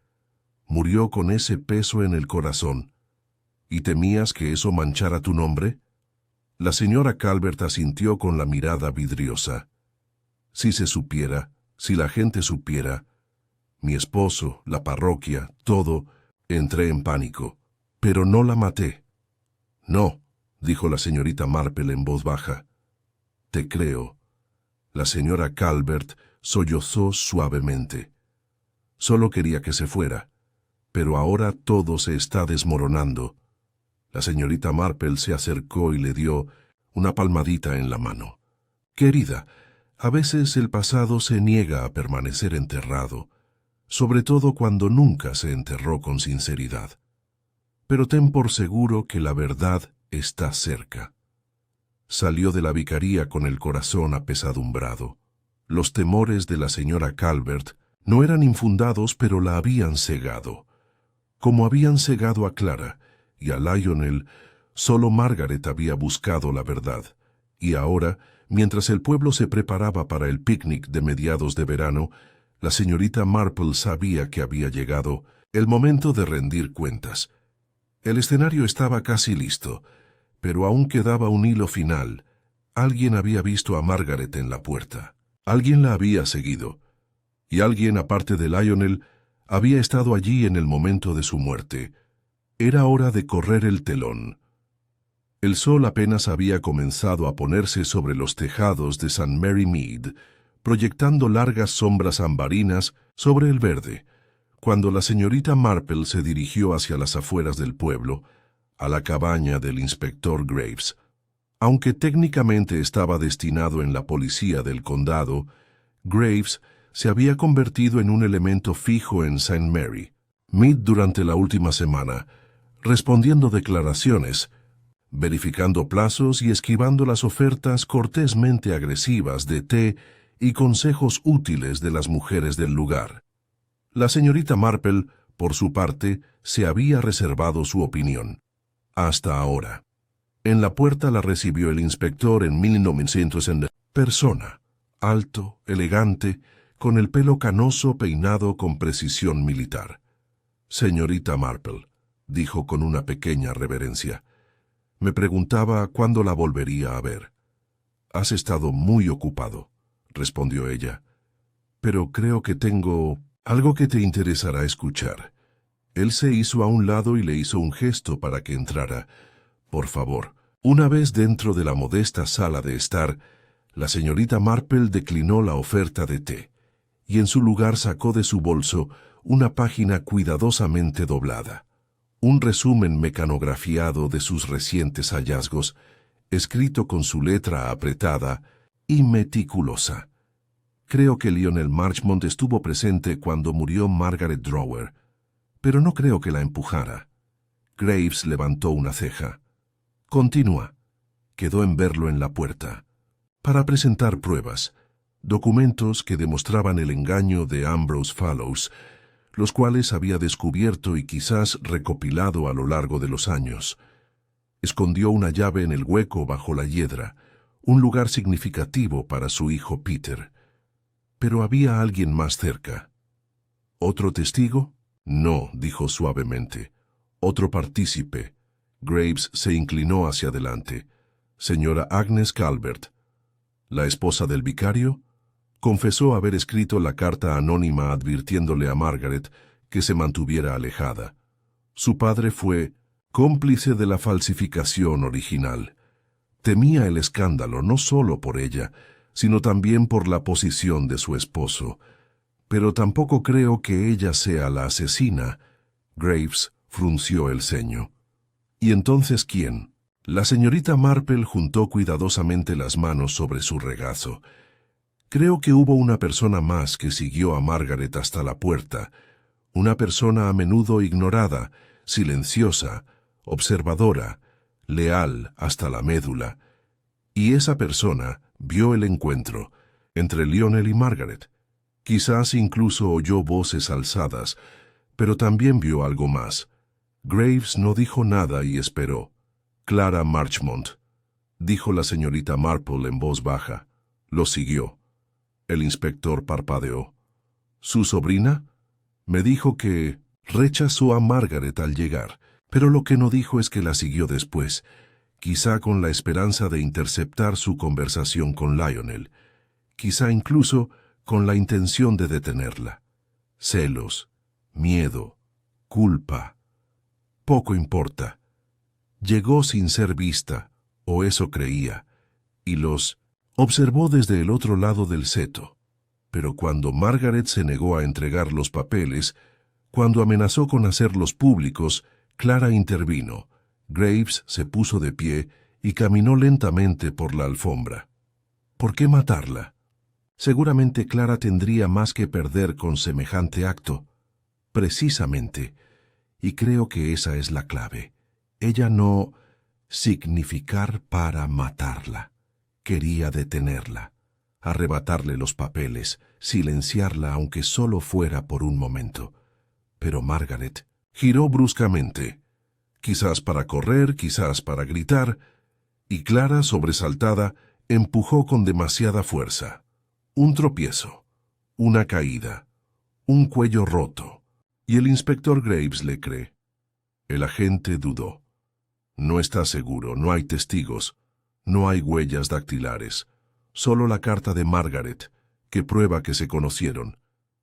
Murió con ese peso en el corazón. ¿Y temías que eso manchara tu nombre? La señora Calvert asintió con la mirada vidriosa. Si se supiera, si la gente supiera, mi esposo, la parroquia, todo, entré en pánico. Pero no la maté. No, dijo la señorita Marple en voz baja. Te creo. La señora Calvert sollozó suavemente. Solo quería que se fuera, pero ahora todo se está desmoronando. La señorita Marple se acercó y le dio una palmadita en la mano. Querida, a veces el pasado se niega a permanecer enterrado, sobre todo cuando nunca se enterró con sinceridad. Pero ten por seguro que la verdad está cerca. Salió de la vicaría con el corazón apesadumbrado. Los temores de la señora Calvert no eran infundados, pero la habían cegado. Como habían cegado a Clara y a Lionel, solo Margaret había buscado la verdad. Y ahora, mientras el pueblo se preparaba para el picnic de mediados de verano, la señorita Marple sabía que había llegado el momento de rendir cuentas. El escenario estaba casi listo, pero aún quedaba un hilo final. Alguien había visto a Margaret en la puerta. Alguien la había seguido. Y alguien, aparte de Lionel, había estado allí en el momento de su muerte. Era hora de correr el telón. El sol apenas había comenzado a ponerse sobre los tejados de St. Mary Mead, proyectando largas sombras ambarinas sobre el verde, cuando la señorita Marple se dirigió hacia las afueras del pueblo, a la cabaña del inspector Graves. Aunque técnicamente estaba destinado en la policía del condado, Graves se había convertido en un elemento fijo en St. Mary Mead durante la última semana, respondiendo declaraciones, verificando plazos y esquivando las ofertas cortésmente agresivas de té y consejos útiles de las mujeres del lugar. La señorita Marple, por su parte, se había reservado su opinión. Hasta ahora. En la puerta la recibió el inspector en 1900 en persona, alto, elegante, con el pelo canoso peinado con precisión militar. Señorita Marple, dijo con una pequeña reverencia. Me preguntaba cuándo la volvería a ver. Has estado muy ocupado, respondió ella. Pero creo que tengo algo que te interesará escuchar. Él se hizo a un lado y le hizo un gesto para que entrara. Por favor. Una vez dentro de la modesta sala de estar, la señorita Marple declinó la oferta de té, y en su lugar sacó de su bolso una página cuidadosamente doblada. Un resumen mecanografiado de sus recientes hallazgos, escrito con su letra apretada y meticulosa. Creo que Lionel Marchmont estuvo presente cuando murió Margaret Drower, pero no creo que la empujara. Graves levantó una ceja. Continúa. Quedó en verlo en la puerta. Para presentar pruebas, documentos que demostraban el engaño de Ambrose Fallows, los cuales había descubierto y quizás recopilado a lo largo de los años. Escondió una llave en el hueco bajo la hiedra, un lugar significativo para su hijo Peter. Pero había alguien más cerca. ¿Otro testigo? No, dijo suavemente. Otro partícipe. Graves se inclinó hacia adelante. Señora Agnes Calvert. ¿La esposa del vicario? Confesó haber escrito la carta anónima advirtiéndole a Margaret que se mantuviera alejada. Su padre fue cómplice de la falsificación original. Temía el escándalo no solo por ella, sino también por la posición de su esposo. Pero tampoco creo que ella sea la asesina. Graves frunció el ceño. ¿Y entonces quién? La señorita Marple juntó cuidadosamente las manos sobre su regazo. Creo que hubo una persona más que siguió a Margaret hasta la puerta, una persona a menudo ignorada, silenciosa, observadora, leal hasta la médula. Y esa persona vio el encuentro entre Lionel y Margaret. Quizás incluso oyó voces alzadas, pero también vio algo más. Graves no dijo nada y esperó. Clara Marchmont, dijo la señorita Marple en voz baja. Lo siguió. El inspector parpadeó. ¿Su sobrina? Me dijo que rechazó a Margaret al llegar, pero lo que no dijo es que la siguió después, quizá con la esperanza de interceptar su conversación con Lionel, quizá incluso con la intención de detenerla. Celos, miedo, culpa. Poco importa. Llegó sin ser vista, o eso creía, y los observó desde el otro lado del seto. Pero cuando Margaret se negó a entregar los papeles, cuando amenazó con hacerlos públicos, Clara intervino. Graves se puso de pie y caminó lentamente por la alfombra. ¿Por qué matarla? Seguramente Clara tendría más que perder con semejante acto. Precisamente, y creo que esa es la clave. Ella no significar para matarla. Quería detenerla, arrebatarle los papeles, silenciarla aunque solo fuera por un momento. Pero Margaret giró bruscamente, quizás para correr, quizás para gritar, y Clara, sobresaltada, empujó con demasiada fuerza. Un tropiezo, una caída, un cuello roto, y el inspector Graves le cree. El agente dudó. No está seguro, no hay testigos, no hay huellas dactilares, solo la carta de Margaret, que prueba que se conocieron,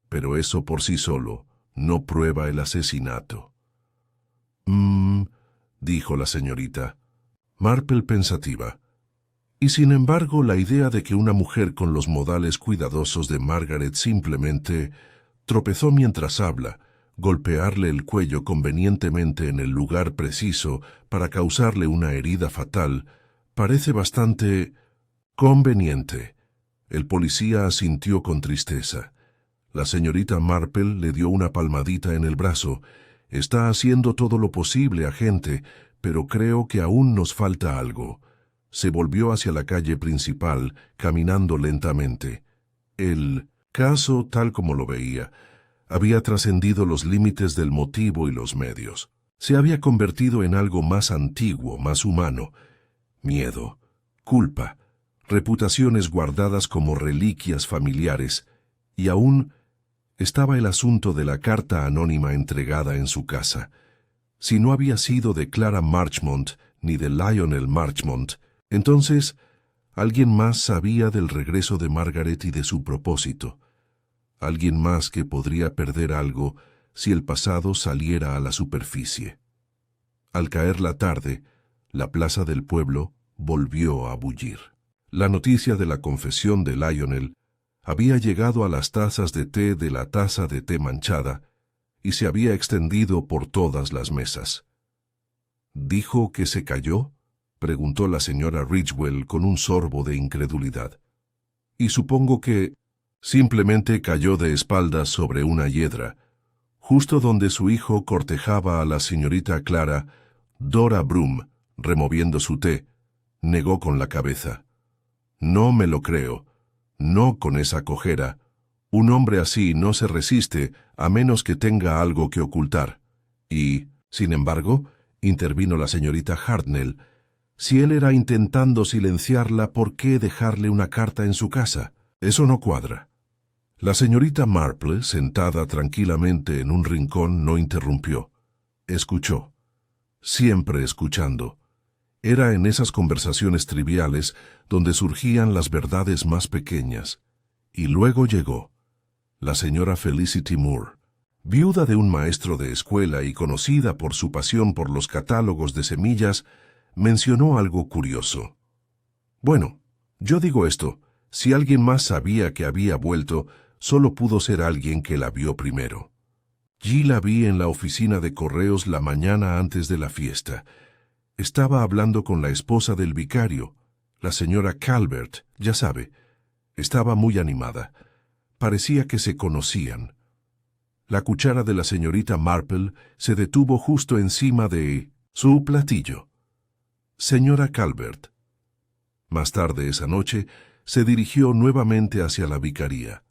pero eso por sí solo no prueba el asesinato. Dijo la señorita Marple pensativa. Y sin embargo la idea de que una mujer con los modales cuidadosos de Margaret simplemente tropezó mientras habla, golpearle el cuello convenientemente en el lugar preciso para causarle una herida fatal, parece bastante conveniente. El policía asintió con tristeza. La señorita Marple le dio una palmadita en el brazo. Está haciendo todo lo posible, agente, pero creo que aún nos falta algo. Se volvió hacia la calle principal, caminando lentamente. El caso, tal como lo veía, había trascendido los límites del motivo y los medios. Se había convertido en algo más antiguo, más humano. Miedo, culpa, reputaciones guardadas como reliquias familiares, y aún estaba el asunto de la carta anónima entregada en su casa. Si no había sido de Clara Marchmont ni de Lionel Marchmont, entonces alguien más sabía del regreso de Margaret y de su propósito. Alguien más que podría perder algo si el pasado saliera a la superficie. Al caer la tarde, la plaza del pueblo volvió a bullir. La noticia de la confesión de Lionel había llegado a las tazas de té de la taza de té manchada y se había extendido por todas las mesas. ¿Dijo que se cayó?, preguntó la señora Ridgewell con un sorbo de incredulidad. Y supongo que simplemente cayó de espaldas sobre una hiedra, justo donde su hijo cortejaba a la señorita Clara. Dora Broom, removiendo su té, negó con la cabeza. No me lo creo. No con esa cojera. Un hombre así no se resiste a menos que tenga algo que ocultar. Y, sin embargo, intervino la señorita Hartnell, si él era intentando silenciarla, ¿por qué dejarle una carta en su casa? Eso no cuadra. La señorita Marple, sentada tranquilamente en un rincón, no interrumpió. Escuchó. Siempre escuchando. Era en esas conversaciones triviales donde surgían las verdades más pequeñas. Y luego llegó la señora Felicity Moore, viuda de un maestro de escuela y conocida por su pasión por los catálogos de semillas, mencionó algo curioso. Bueno, yo digo esto, si alguien más sabía que había vuelto, solo pudo ser alguien que la vio primero. La vi en la oficina de correos la mañana antes de la fiesta. Estaba hablando con la esposa del vicario, la señora Calvert, ya sabe. Estaba muy animada. Parecía que se conocían. La cuchara de la señorita Marple se detuvo justo encima de su platillo. Señora Calvert. Más tarde esa noche, se dirigió nuevamente hacia la vicaría.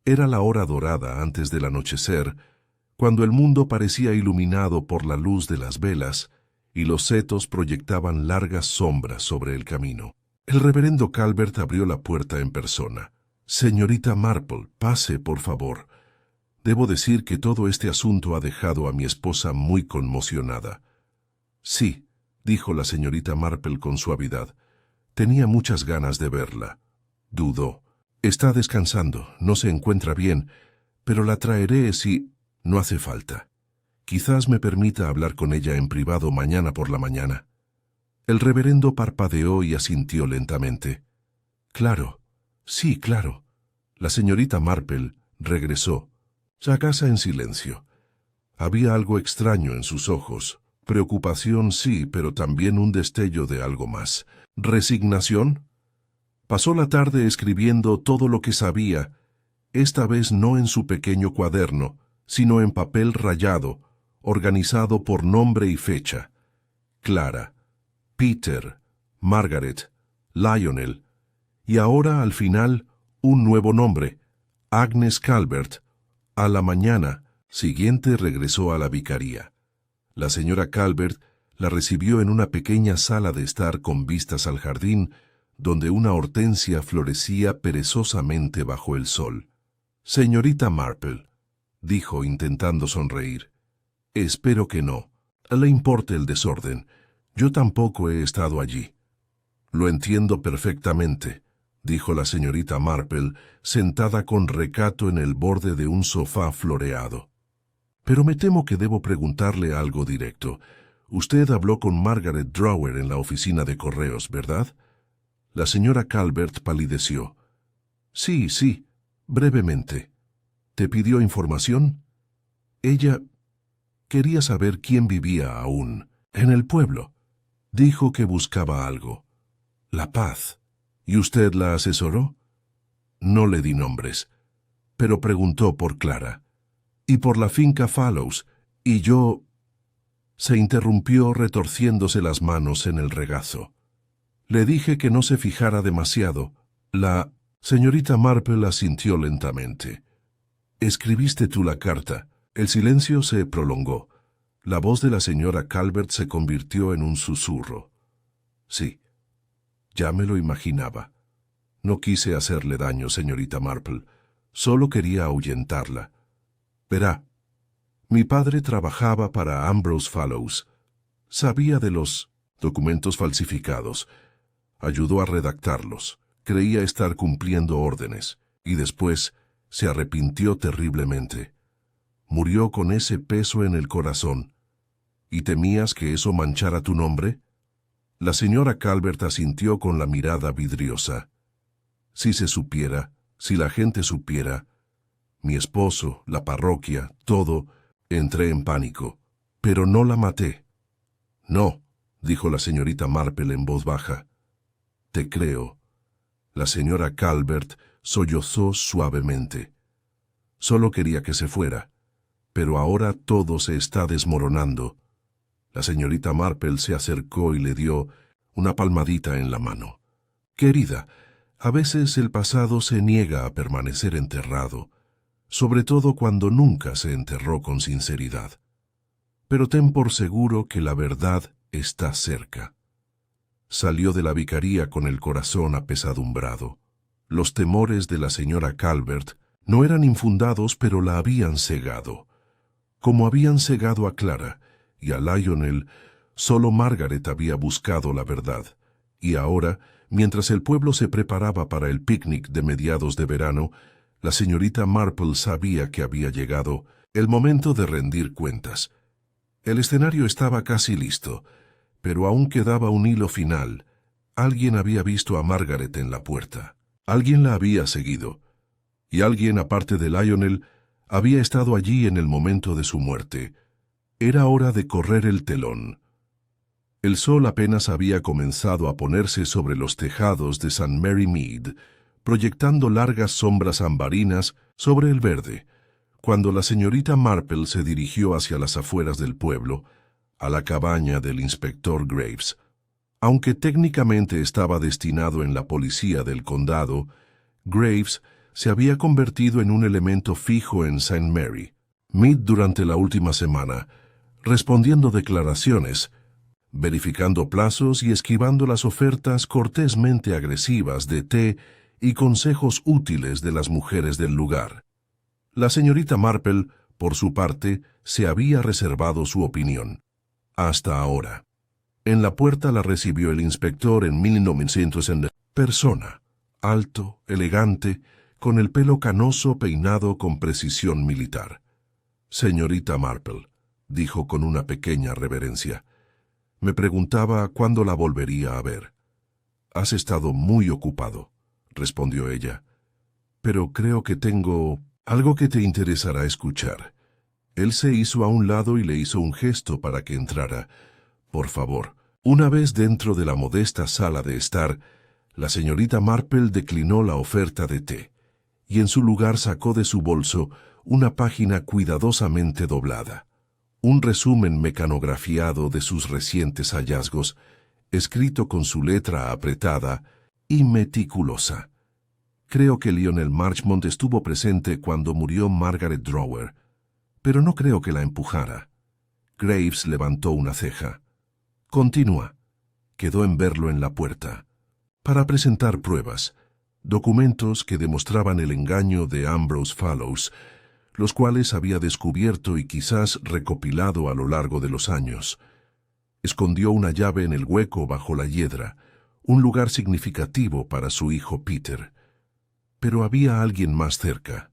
Era la hora dorada antes del anochecer, cuando el mundo parecía iluminado por la luz de las velas y los setos proyectaban largas sombras sobre el camino. El reverendo Calvert abrió la puerta en persona. «Señorita Marple, pase, por favor. Debo decir que todo este asunto ha dejado a mi esposa muy conmocionada». «Sí», dijo la señorita Marple con suavidad. «Tenía muchas ganas de verla». Dudó. «Está descansando, no se encuentra bien, pero la traeré si no hace falta». Quizás me permita hablar con ella en privado mañana por la mañana. El reverendo parpadeó y asintió lentamente. Claro, sí, claro. La señorita Marple regresó, a casa en silencio. Había algo extraño en sus ojos. Preocupación sí, pero también un destello de algo más. ¿Resignación? Pasó la tarde escribiendo todo lo que sabía, esta vez no en su pequeño cuaderno, sino en papel rayado, organizado por nombre y fecha. Clara, Peter, Margaret, Lionel, y ahora al final un nuevo nombre, Agnes Calvert. A la mañana siguiente regresó a la vicaría. La señora Calvert la recibió en una pequeña sala de estar con vistas al jardín, donde una hortensia florecía perezosamente bajo el sol. «Señorita Marple», dijo intentando sonreír, «espero que no le importe el desorden. Yo tampoco he estado allí». «Lo entiendo perfectamente», dijo la señorita Marple, sentada con recato en el borde de un sofá floreado. «Pero me temo que debo preguntarle algo directo. Usted habló con Margaret Drower en la oficina de correos, ¿verdad?» La señora Calvert palideció. Sí, brevemente. ¿Te pidió información? Ella quería saber quién vivía aún en el pueblo. Dijo que buscaba algo. La paz. ¿Y usted la asesoró? No le di nombres, pero preguntó por Clara. Y por la finca Fallows, y yo... Se interrumpió retorciéndose las manos en el regazo. Le dije que no se fijara demasiado. La señorita Marple asintió lentamente. «¿Escribiste tú la carta?» El silencio se prolongó. La voz de la señora Calvert se convirtió en un susurro. «Sí, ya me lo imaginaba. No quise hacerle daño, señorita Marple. Solo quería ahuyentarla. Verá, mi padre trabajaba para Ambrose Fallows. Sabía de los documentos falsificados. Ayudó a redactarlos. Creía estar cumpliendo órdenes. Y después se arrepintió terriblemente. Murió con ese peso en el corazón. ¿Y temías que eso manchara tu nombre?» La señora Calvert asintió con la mirada vidriosa. «Si se supiera, si la gente supiera, mi esposo, la parroquia, todo, entré en pánico. Pero no la maté». «No», dijo la señorita Marple en voz baja. «Te creo». La señora Calvert sollozó suavemente. «Solo quería que se fuera, pero ahora todo se está desmoronando». La señorita Marple se acercó y le dio una palmadita en la mano. «Querida, a veces el pasado se niega a permanecer enterrado, sobre todo cuando nunca se enterró con sinceridad. Pero ten por seguro que la verdad está cerca». Salió de la vicaría con el corazón apesadumbrado. Los temores de la señora Calvert no eran infundados, pero la habían cegado. Como habían cegado a Clara y a Lionel, solo Margaret había buscado la verdad. Y ahora, mientras el pueblo se preparaba para el picnic de mediados de verano, la señorita Marple sabía que había llegado el momento de rendir cuentas. El escenario estaba casi listo, pero aún quedaba un hilo final. Alguien había visto a Margaret en la puerta. Alguien la había seguido. Y alguien, aparte de Lionel, había estado allí en el momento de su muerte. Era hora de correr el telón. El sol apenas había comenzado a ponerse sobre los tejados de St. Mary Mead, proyectando largas sombras ambarinas sobre el verde, cuando la señorita Marple se dirigió hacia las afueras del pueblo, a la cabaña del inspector Graves. Aunque técnicamente estaba destinado en la policía del condado, Graves se había convertido en un elemento fijo en St. Mary Mead durante la última semana, respondiendo declaraciones, verificando plazos y esquivando las ofertas cortésmente agresivas de té y consejos útiles de las mujeres del lugar. La señorita Marple, por su parte, se había reservado su opinión. Hasta ahora. En la puerta la recibió el inspector en 1900 en persona, alto, elegante, con el pelo canoso peinado con precisión militar. «Señorita Marple», dijo con una pequeña reverencia. Me preguntaba cuándo la volvería a ver. Has estado muy ocupado, respondió ella. Pero creo que tengo algo que te interesará escuchar. Él se hizo a un lado y le hizo un gesto para que entrara. Por favor. Una vez dentro de la modesta sala de estar, la señorita Marple declinó la oferta de té, y en su lugar sacó de su bolso una página cuidadosamente doblada, un resumen mecanografiado de sus recientes hallazgos, escrito con su letra apretada y meticulosa. Creo que Lionel Marchmont estuvo presente cuando murió Margaret Drower, pero no creo que la empujara. Graves levantó una ceja. Continúa. Quedó en verlo en la puerta. Para presentar pruebas, documentos que demostraban el engaño de Ambrose Fallows, los cuales había descubierto y quizás recopilado a lo largo de los años. Escondió una llave en el hueco bajo la hiedra, un lugar significativo para su hijo Peter. Pero había alguien más cerca.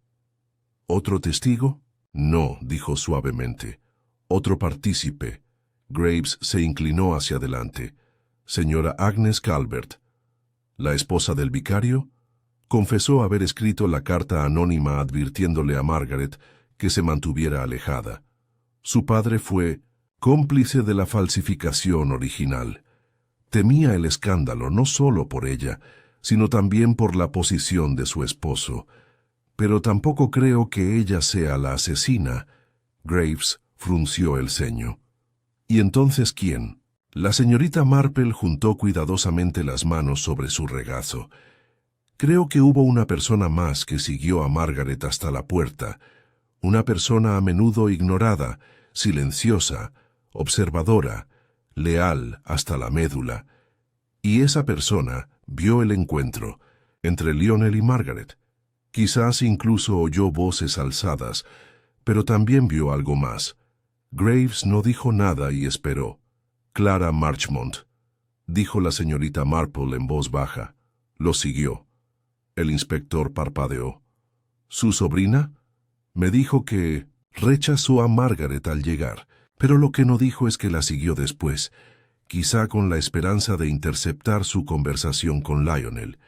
¿Otro testigo? No, dijo suavemente. Otro partícipe. Graves se inclinó hacia adelante. Señora Agnes Calvert. ¿La esposa del vicario? Confesó haber escrito la carta anónima advirtiéndole a Margaret que se mantuviera alejada. Su padre fue cómplice de la falsificación original. Temía el escándalo no solo por ella, sino también por la posición de su esposo. Pero tampoco creo que ella sea la asesina. Graves frunció el ceño. ¿Y entonces quién? La señorita Marple juntó cuidadosamente las manos sobre su regazo. Creo que hubo una persona más que siguió a Margaret hasta la puerta, una persona a menudo ignorada, silenciosa, observadora, leal hasta la médula. Y esa persona vio el encuentro entre Lionel y Margaret. Quizás incluso oyó voces alzadas, pero también vio algo más. Graves no dijo nada y esperó. Clara Marchmont, dijo la señorita Marple en voz baja. Lo siguió. El inspector parpadeó. ¿Su sobrina? Me dijo que rechazó a Margaret al llegar, pero lo que no dijo es que la siguió después, quizá con la esperanza de interceptar su conversación con Lionel,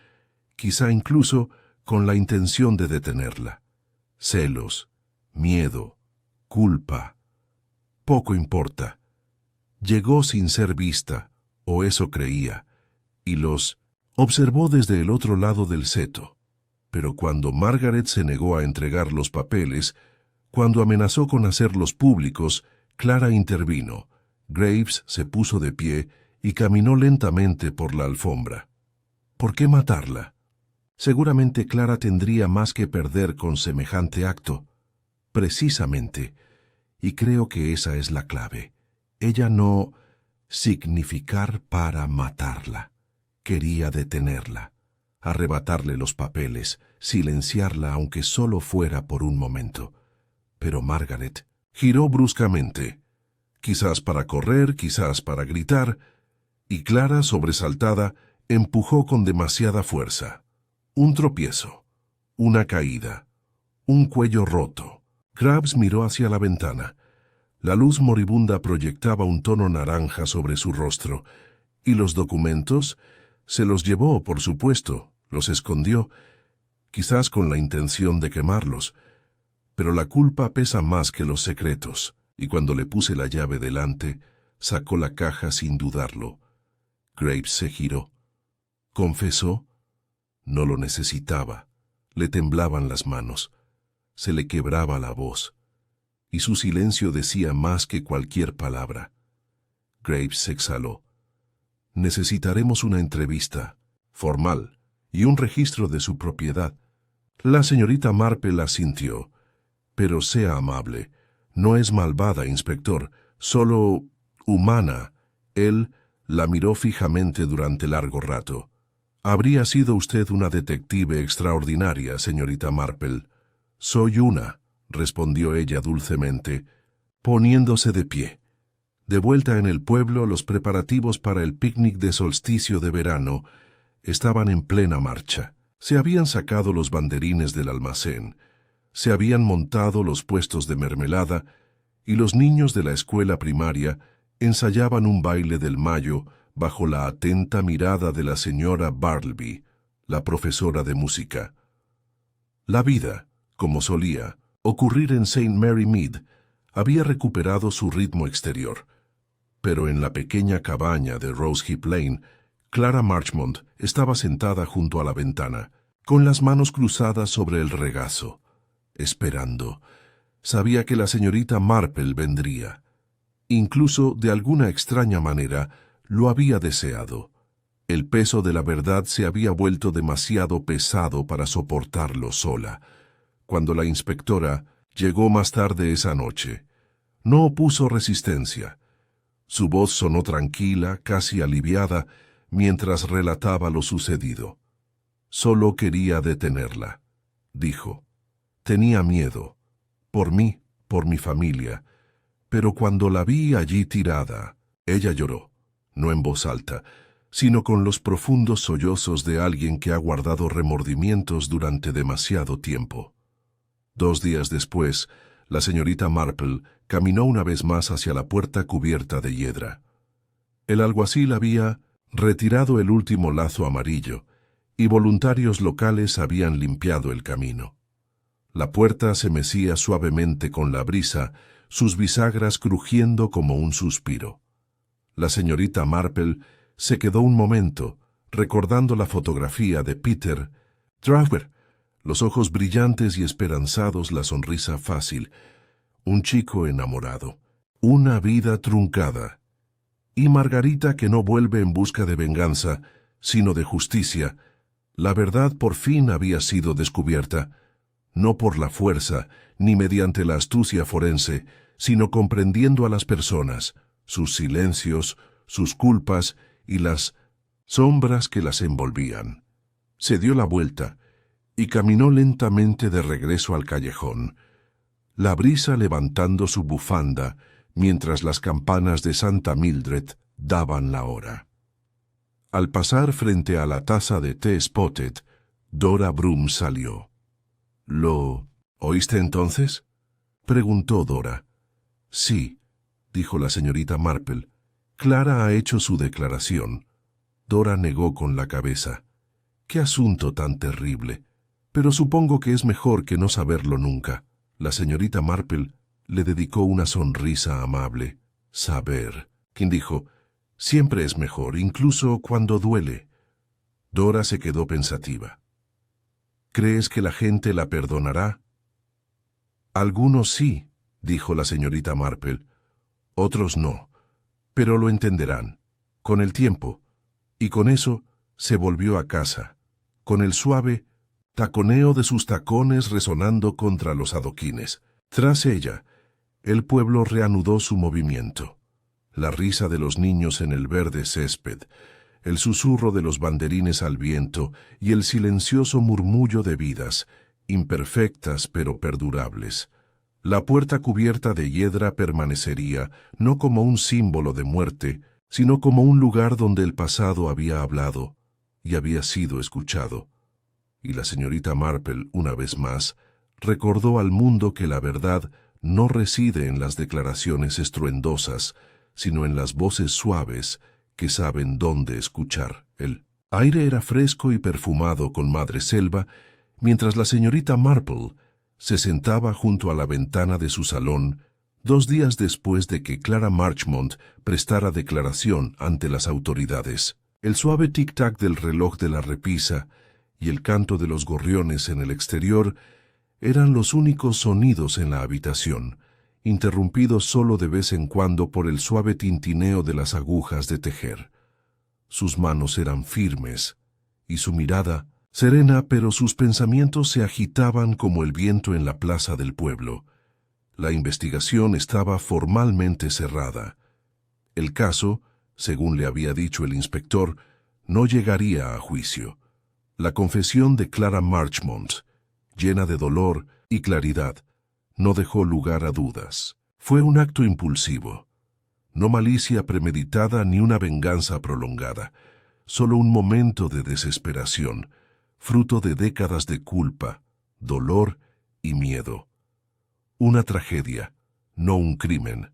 quizá incluso con la intención de detenerla. Celos, miedo, culpa. Poco importa. Llegó sin ser vista, o eso creía, y los observó desde el otro lado del seto. Pero cuando Margaret se negó a entregar los papeles, cuando amenazó con hacerlos públicos, Clara intervino. Graves se puso de pie y caminó lentamente por la alfombra. ¿Por qué matarla? Seguramente Clara tendría más que perder con semejante acto. Precisamente. Y creo que esa es la clave. Ella no significar para matarla. Quería detenerla, arrebatarle los papeles, silenciarla aunque solo fuera por un momento. Pero Margaret giró bruscamente, quizás para correr, quizás para gritar, y Clara, sobresaltada, empujó con demasiada fuerza. Un tropiezo, una caída, un cuello roto. Graves miró hacia la ventana. La luz moribunda proyectaba un tono naranja sobre su rostro, y los documentos se los llevó, por supuesto, los escondió, quizás con la intención de quemarlos. Pero la culpa pesa más que los secretos, y cuando le puse la llave delante, sacó la caja sin dudarlo. Graves se giró. ¿Confesó? No lo necesitaba. Le temblaban las manos. Se le quebraba la voz. Y su silencio decía más que cualquier palabra. Graves exhaló. Necesitaremos una entrevista, formal, y un registro de su propiedad. La señorita Marple asintió. Pero sea amable. No es malvada, inspector, solo humana. Él la miró fijamente durante largo rato. Habría sido usted una detective extraordinaria, señorita Marple. Soy una, respondió ella dulcemente, poniéndose de pie. De vuelta en el pueblo, los preparativos para el picnic de solsticio de verano estaban en plena marcha. Se habían sacado los banderines del almacén, se habían montado los puestos de mermelada y los niños de la escuela primaria ensayaban un baile del mayo bajo la atenta mirada de la señora Bartleby, la profesora de música. La vida, como solía ocurrir en St. Mary Mead, había recuperado su ritmo exterior, pero en la pequeña cabaña de Roseheap Lane, Clara Marchmont estaba sentada junto a la ventana, con las manos cruzadas sobre el regazo, esperando. Sabía que la señorita Marple vendría. Incluso, de alguna extraña manera, lo había deseado. El peso de la verdad se había vuelto demasiado pesado para soportarlo sola. Cuando la inspectora llegó más tarde esa noche, no opuso resistencia. Su voz sonó tranquila, casi aliviada, mientras relataba lo sucedido. Solo quería detenerla, dijo. Tenía miedo, por mí, por mi familia, pero cuando la vi allí tirada, ella lloró, no en voz alta, sino con los profundos sollozos de alguien que ha guardado remordimientos durante demasiado tiempo. 2 días después, la señorita Marple caminó una vez más hacia la puerta cubierta de hiedra. El alguacil había retirado el último lazo amarillo, y voluntarios locales habían limpiado el camino. La puerta se mecía suavemente con la brisa, sus bisagras crujiendo como un suspiro. La señorita Marple se quedó un momento, recordando la fotografía de Peter Travers, los ojos brillantes y esperanzados, la sonrisa fácil, un chico enamorado, una vida truncada, y Margarita que no vuelve en busca de venganza, sino de justicia. La verdad por fin había sido descubierta, no por la fuerza, ni mediante la astucia forense, sino comprendiendo a las personas, sus silencios, sus culpas y las sombras que las envolvían. Se dio la vuelta y caminó lentamente de regreso al callejón, la brisa levantando su bufanda mientras las campanas de Santa Mildred daban la hora. Al pasar frente a la taza de té Spotted, Dora Broom salió. —¿Lo oíste entonces? —preguntó Dora. —Sí —dijo la señorita Marple—. Clara ha hecho su declaración. Dora negó con la cabeza. —¡Qué asunto tan terrible! Pero supongo que es mejor que no saberlo nunca. La señorita Marple le dedicó una sonrisa amable. —Saber —quien dijo—, siempre es mejor, incluso cuando duele. Dora se quedó pensativa. —¿Crees que la gente la perdonará? —Algunos sí —dijo la señorita Marple—, otros no, pero lo entenderán, con el tiempo. Y con eso se volvió a casa, con el suave taconeo de sus tacones resonando contra los adoquines. Tras ella, el pueblo reanudó su movimiento. La risa de los niños en el verde césped, el susurro de los banderines al viento y el silencioso murmullo de vidas, imperfectas pero perdurables. La puerta cubierta de hiedra permanecería no como un símbolo de muerte, sino como un lugar donde el pasado había hablado y había sido escuchado. Y la señorita Marple, una vez más, recordó al mundo que la verdad no reside en las declaraciones estruendosas, sino en las voces suaves que saben dónde escuchar. El aire era fresco y perfumado con madreselva, mientras la señorita Marple se sentaba junto a la ventana de su salón 2 días después de que Clara Marchmont prestara declaración ante las autoridades. El suave tic-tac del reloj de la repisa y el canto de los gorriones en el exterior eran los únicos sonidos en la habitación, interrumpidos solo de vez en cuando por el suave tintineo de las agujas de tejer. Sus manos eran firmes y su mirada serena, pero sus pensamientos se agitaban como el viento en la plaza del pueblo. La investigación estaba formalmente cerrada. El caso, según le había dicho el inspector, no llegaría a juicio. La confesión de Clara Marchmont, llena de dolor y claridad, no dejó lugar a dudas. Fue un acto impulsivo, no malicia premeditada ni una venganza prolongada, solo un momento de desesperación, fruto de décadas de culpa, dolor y miedo. Una tragedia, no un crimen.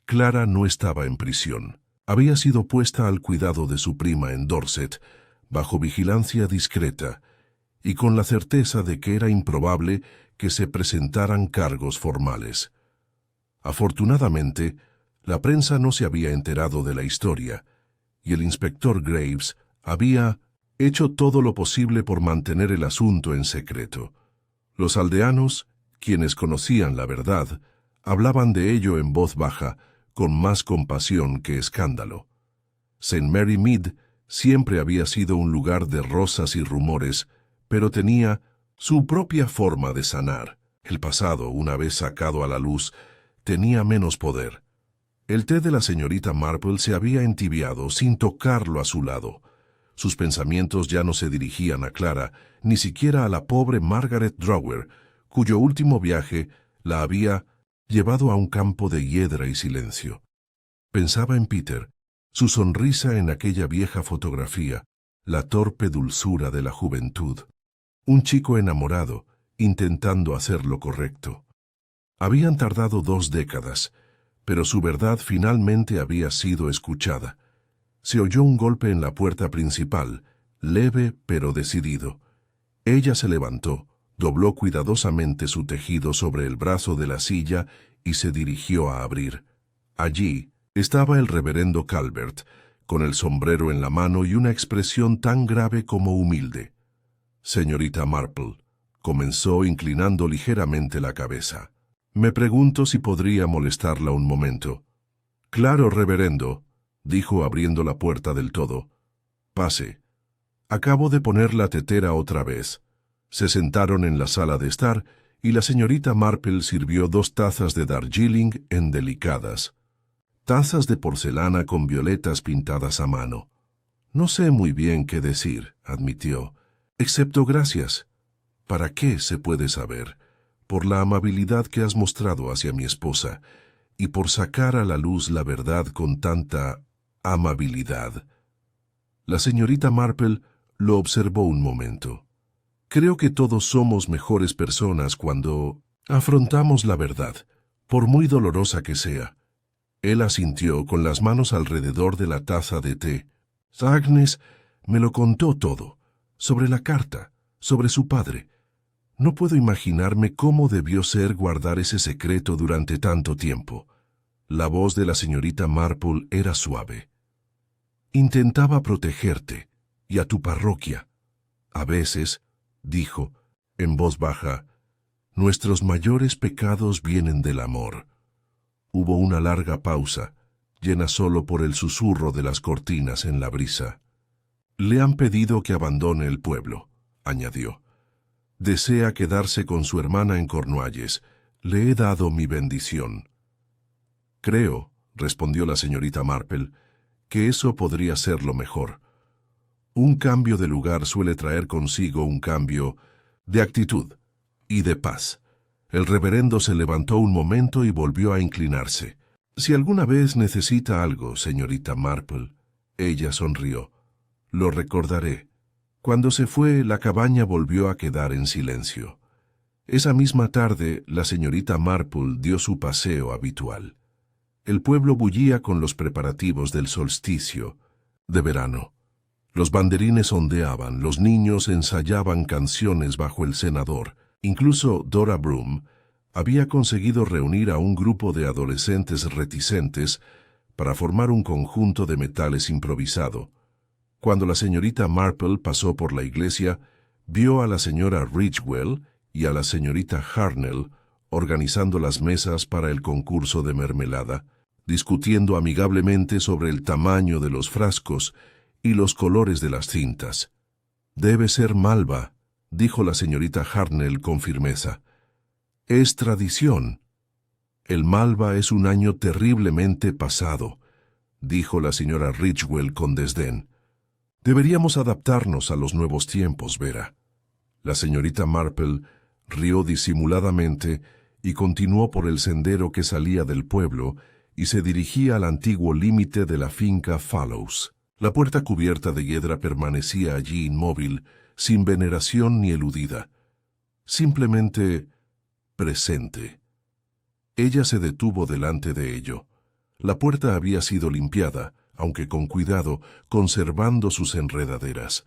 Clara no estaba en prisión. Había sido puesta al cuidado de su prima en Dorset, bajo vigilancia discreta, y con la certeza de que era improbable que se presentaran cargos formales. Afortunadamente, la prensa no se había enterado de la historia, y el inspector Graves había hecho todo lo posible por mantener el asunto en secreto. Los aldeanos, quienes conocían la verdad, hablaban de ello en voz baja, con más compasión que escándalo. St. Mary Mead siempre había sido un lugar de rosas y rumores, pero tenía su propia forma de sanar. El pasado, una vez sacado a la luz, tenía menos poder. El té de la señorita Marple se había entibiado sin tocarlo a su lado. Sus pensamientos ya no se dirigían a Clara, ni siquiera a la pobre Margaret Drower, cuyo último viaje la había llevado a un campo de hiedra y silencio. Pensaba en Peter, su sonrisa en aquella vieja fotografía, la torpe dulzura de la juventud. Un chico enamorado, intentando hacer lo correcto. Habían tardado 2 décadas, pero su verdad finalmente había sido escuchada. Se oyó un golpe en la puerta principal, leve pero decidido. Ella se levantó, dobló cuidadosamente su tejido sobre el brazo de la silla y se dirigió a abrir. Allí estaba el reverendo Calvert, con el sombrero en la mano y una expresión tan grave como humilde. «Señorita Marple», comenzó inclinando ligeramente la cabeza. «Me pregunto si podría molestarla un momento». «Claro, reverendo», dijo abriendo la puerta del todo. «Pase. Acabo de poner la tetera otra vez». Se sentaron en la sala de estar y la señorita Marple sirvió 2 tazas de Darjeeling en delicadas. Tazas de porcelana con violetas pintadas a mano. «No sé muy bien qué decir», admitió, «excepto gracias». «¿Para qué?», se puede saber. «Por la amabilidad que has mostrado hacia mi esposa, y por sacar a la luz la verdad con tanta amabilidad». La señorita Marple lo observó un momento. «Creo que todos somos mejores personas cuando afrontamos la verdad, por muy dolorosa que sea». Él asintió con las manos alrededor de la taza de té. «Agnes me lo contó todo, sobre la carta, sobre su padre. No puedo imaginarme cómo debió ser guardar ese secreto durante tanto tiempo». La voz de la señorita Marple era suave. «Intentaba protegerte, y a tu parroquia. A veces», dijo, en voz baja, «nuestros mayores pecados vienen del amor». Hubo una larga pausa, llena solo por el susurro de las cortinas en la brisa. «Le han pedido que abandone el pueblo», añadió. «Desea quedarse con su hermana en Cornualles. Le he dado mi bendición». «Creo», respondió la señorita Marple, «que eso podría ser lo mejor. Un cambio de lugar suele traer consigo un cambio de actitud y de paz». El reverendo se levantó un momento y volvió a inclinarse. «Si alguna vez necesita algo, señorita Marple», ella sonrió, «lo recordaré». Cuando se fue, la cabaña volvió a quedar en silencio. Esa misma tarde, la señorita Marple dio su paseo habitual. El pueblo bullía con los preparativos del solsticio de verano. Los banderines ondeaban, los niños ensayaban canciones bajo el cenador. Incluso Dora Broom había conseguido reunir a un grupo de adolescentes reticentes para formar un conjunto de metales improvisado. Cuando la señorita Marple pasó por la iglesia, vio a la señora Ridgewell y a la señorita Harnell organizando las mesas para el concurso de mermelada, discutiendo amigablemente sobre el tamaño de los frascos y los colores de las cintas. «Debe ser malva», dijo la señorita Harnell con firmeza. «Es tradición». «El malva es un año terriblemente pasado», dijo la señora Ridgewell con desdén. «Deberíamos adaptarnos a los nuevos tiempos, Vera». La señorita Marple rió disimuladamente y continuó por el sendero que salía del pueblo y se dirigía al antiguo límite de la finca Fallows. La puerta cubierta de hiedra permanecía allí inmóvil, sin veneración ni eludida, simplemente presente. Ella se detuvo delante de ello. La puerta había sido limpiada, aunque con cuidado, conservando sus enredaderas.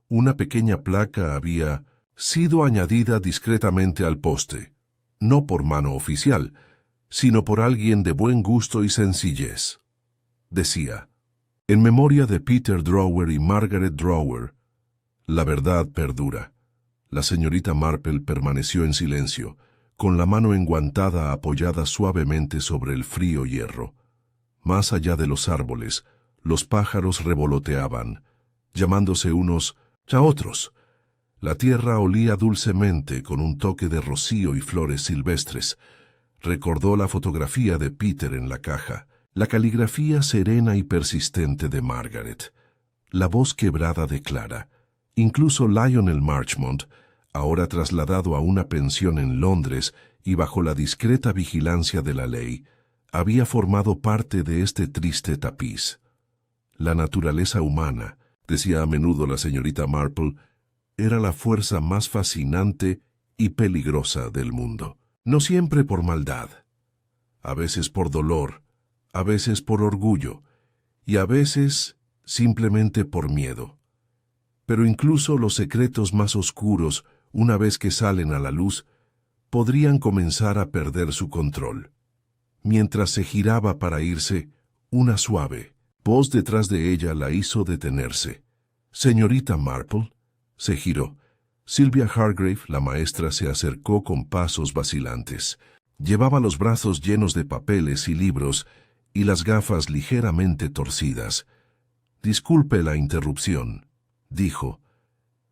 Una pequeña placa había sido añadida discretamente al poste, no por mano oficial, sino por alguien de buen gusto y sencillez. Decía: en memoria de Peter Drower y Margaret Drower, la verdad perdura. La señorita Marple permaneció en silencio, con la mano enguantada apoyada suavemente sobre el frío hierro. Más allá de los árboles, los pájaros revoloteaban, llamándose unos a otros. La tierra olía dulcemente con un toque de rocío y flores silvestres. Recordó la fotografía de Peter en la caja, la caligrafía serena y persistente de Margaret, la voz quebrada de Clara. Incluso Lionel Marchmont, ahora trasladado a una pensión en Londres y bajo la discreta vigilancia de la ley, había formado parte de este triste tapiz. La naturaleza humana, decía a menudo la señorita Marple, era la fuerza más fascinante y peligrosa del mundo. No siempre por maldad, a veces por dolor, a veces por orgullo, y a veces simplemente por miedo. Pero incluso los secretos más oscuros, una vez que salen a la luz, podrían comenzar a perder su control. Mientras se giraba para irse, una suave voz detrás de ella la hizo detenerse. «Señorita Marple», se giró. Sylvia Hargrave, la maestra, se acercó con pasos vacilantes. Llevaba los brazos llenos de papeles y libros y las gafas ligeramente torcidas. «Disculpe la interrupción», dijo.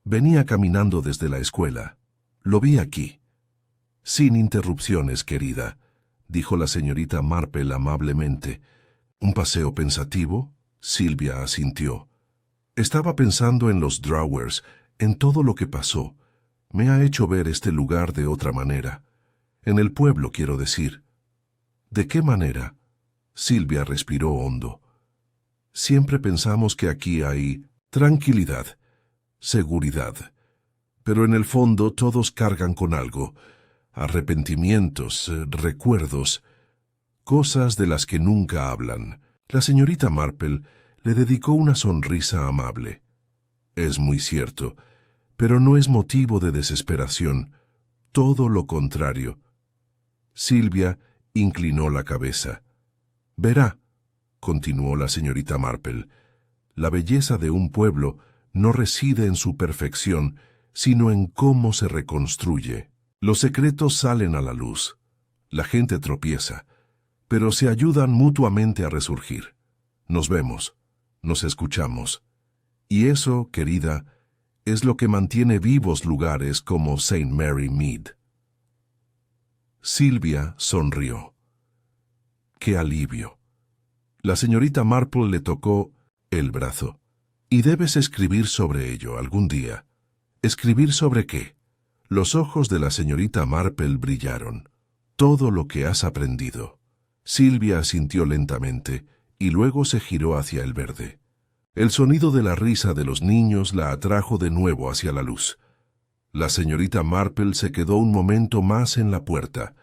«Venía caminando desde la escuela. Lo vi aquí». «Sin interrupciones, querida», dijo la señorita Marple amablemente. «¿Un paseo pensativo?», Sylvia asintió. «Estaba pensando en los Drowers, en todo lo que pasó. Me ha hecho ver este lugar de otra manera. En el pueblo, quiero decir». «¿De qué manera?», Sylvia respiró hondo. «Siempre pensamos que aquí hay tranquilidad, seguridad. Pero en el fondo todos cargan con algo, arrepentimientos, recuerdos, cosas de las que nunca hablan». La señorita Marple le dedicó una sonrisa amable. «Es muy cierto, pero no es motivo de desesperación, todo lo contrario». Sylvia inclinó la cabeza. «Verá», continuó la señorita Marple, «la belleza de un pueblo no reside en su perfección, sino en cómo se reconstruye. Los secretos salen a la luz, la gente tropieza, pero se ayudan mutuamente a resurgir. Nos vemos, nos escuchamos. Y eso, querida, es lo que mantiene vivos lugares como St. Mary Mead». Sylvia sonrió. ¡Qué alivio! La señorita Marple le tocó el brazo. «Y debes escribir sobre ello algún día». «¿Escribir sobre qué?». Los ojos de la señorita Marple brillaron. «Todo lo que has aprendido». Sylvia asintió lentamente y luego se giró hacia el verde. El sonido de la risa de los niños la atrajo de nuevo hacia la luz. La señorita Marple se quedó un momento más en la puerta.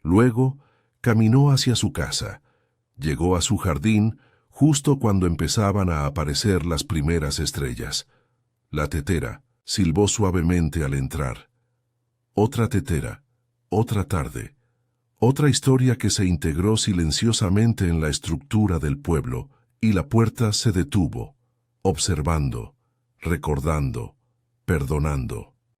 Luego caminó hacia su casa. Llegó a su jardín justo cuando empezaban a aparecer las primeras estrellas. La tetera silbó suavemente al entrar. Otra tetera, otra tarde, otra historia que se integró silenciosamente en la estructura del pueblo, y la puerta se detuvo, observando, recordando, perdonando.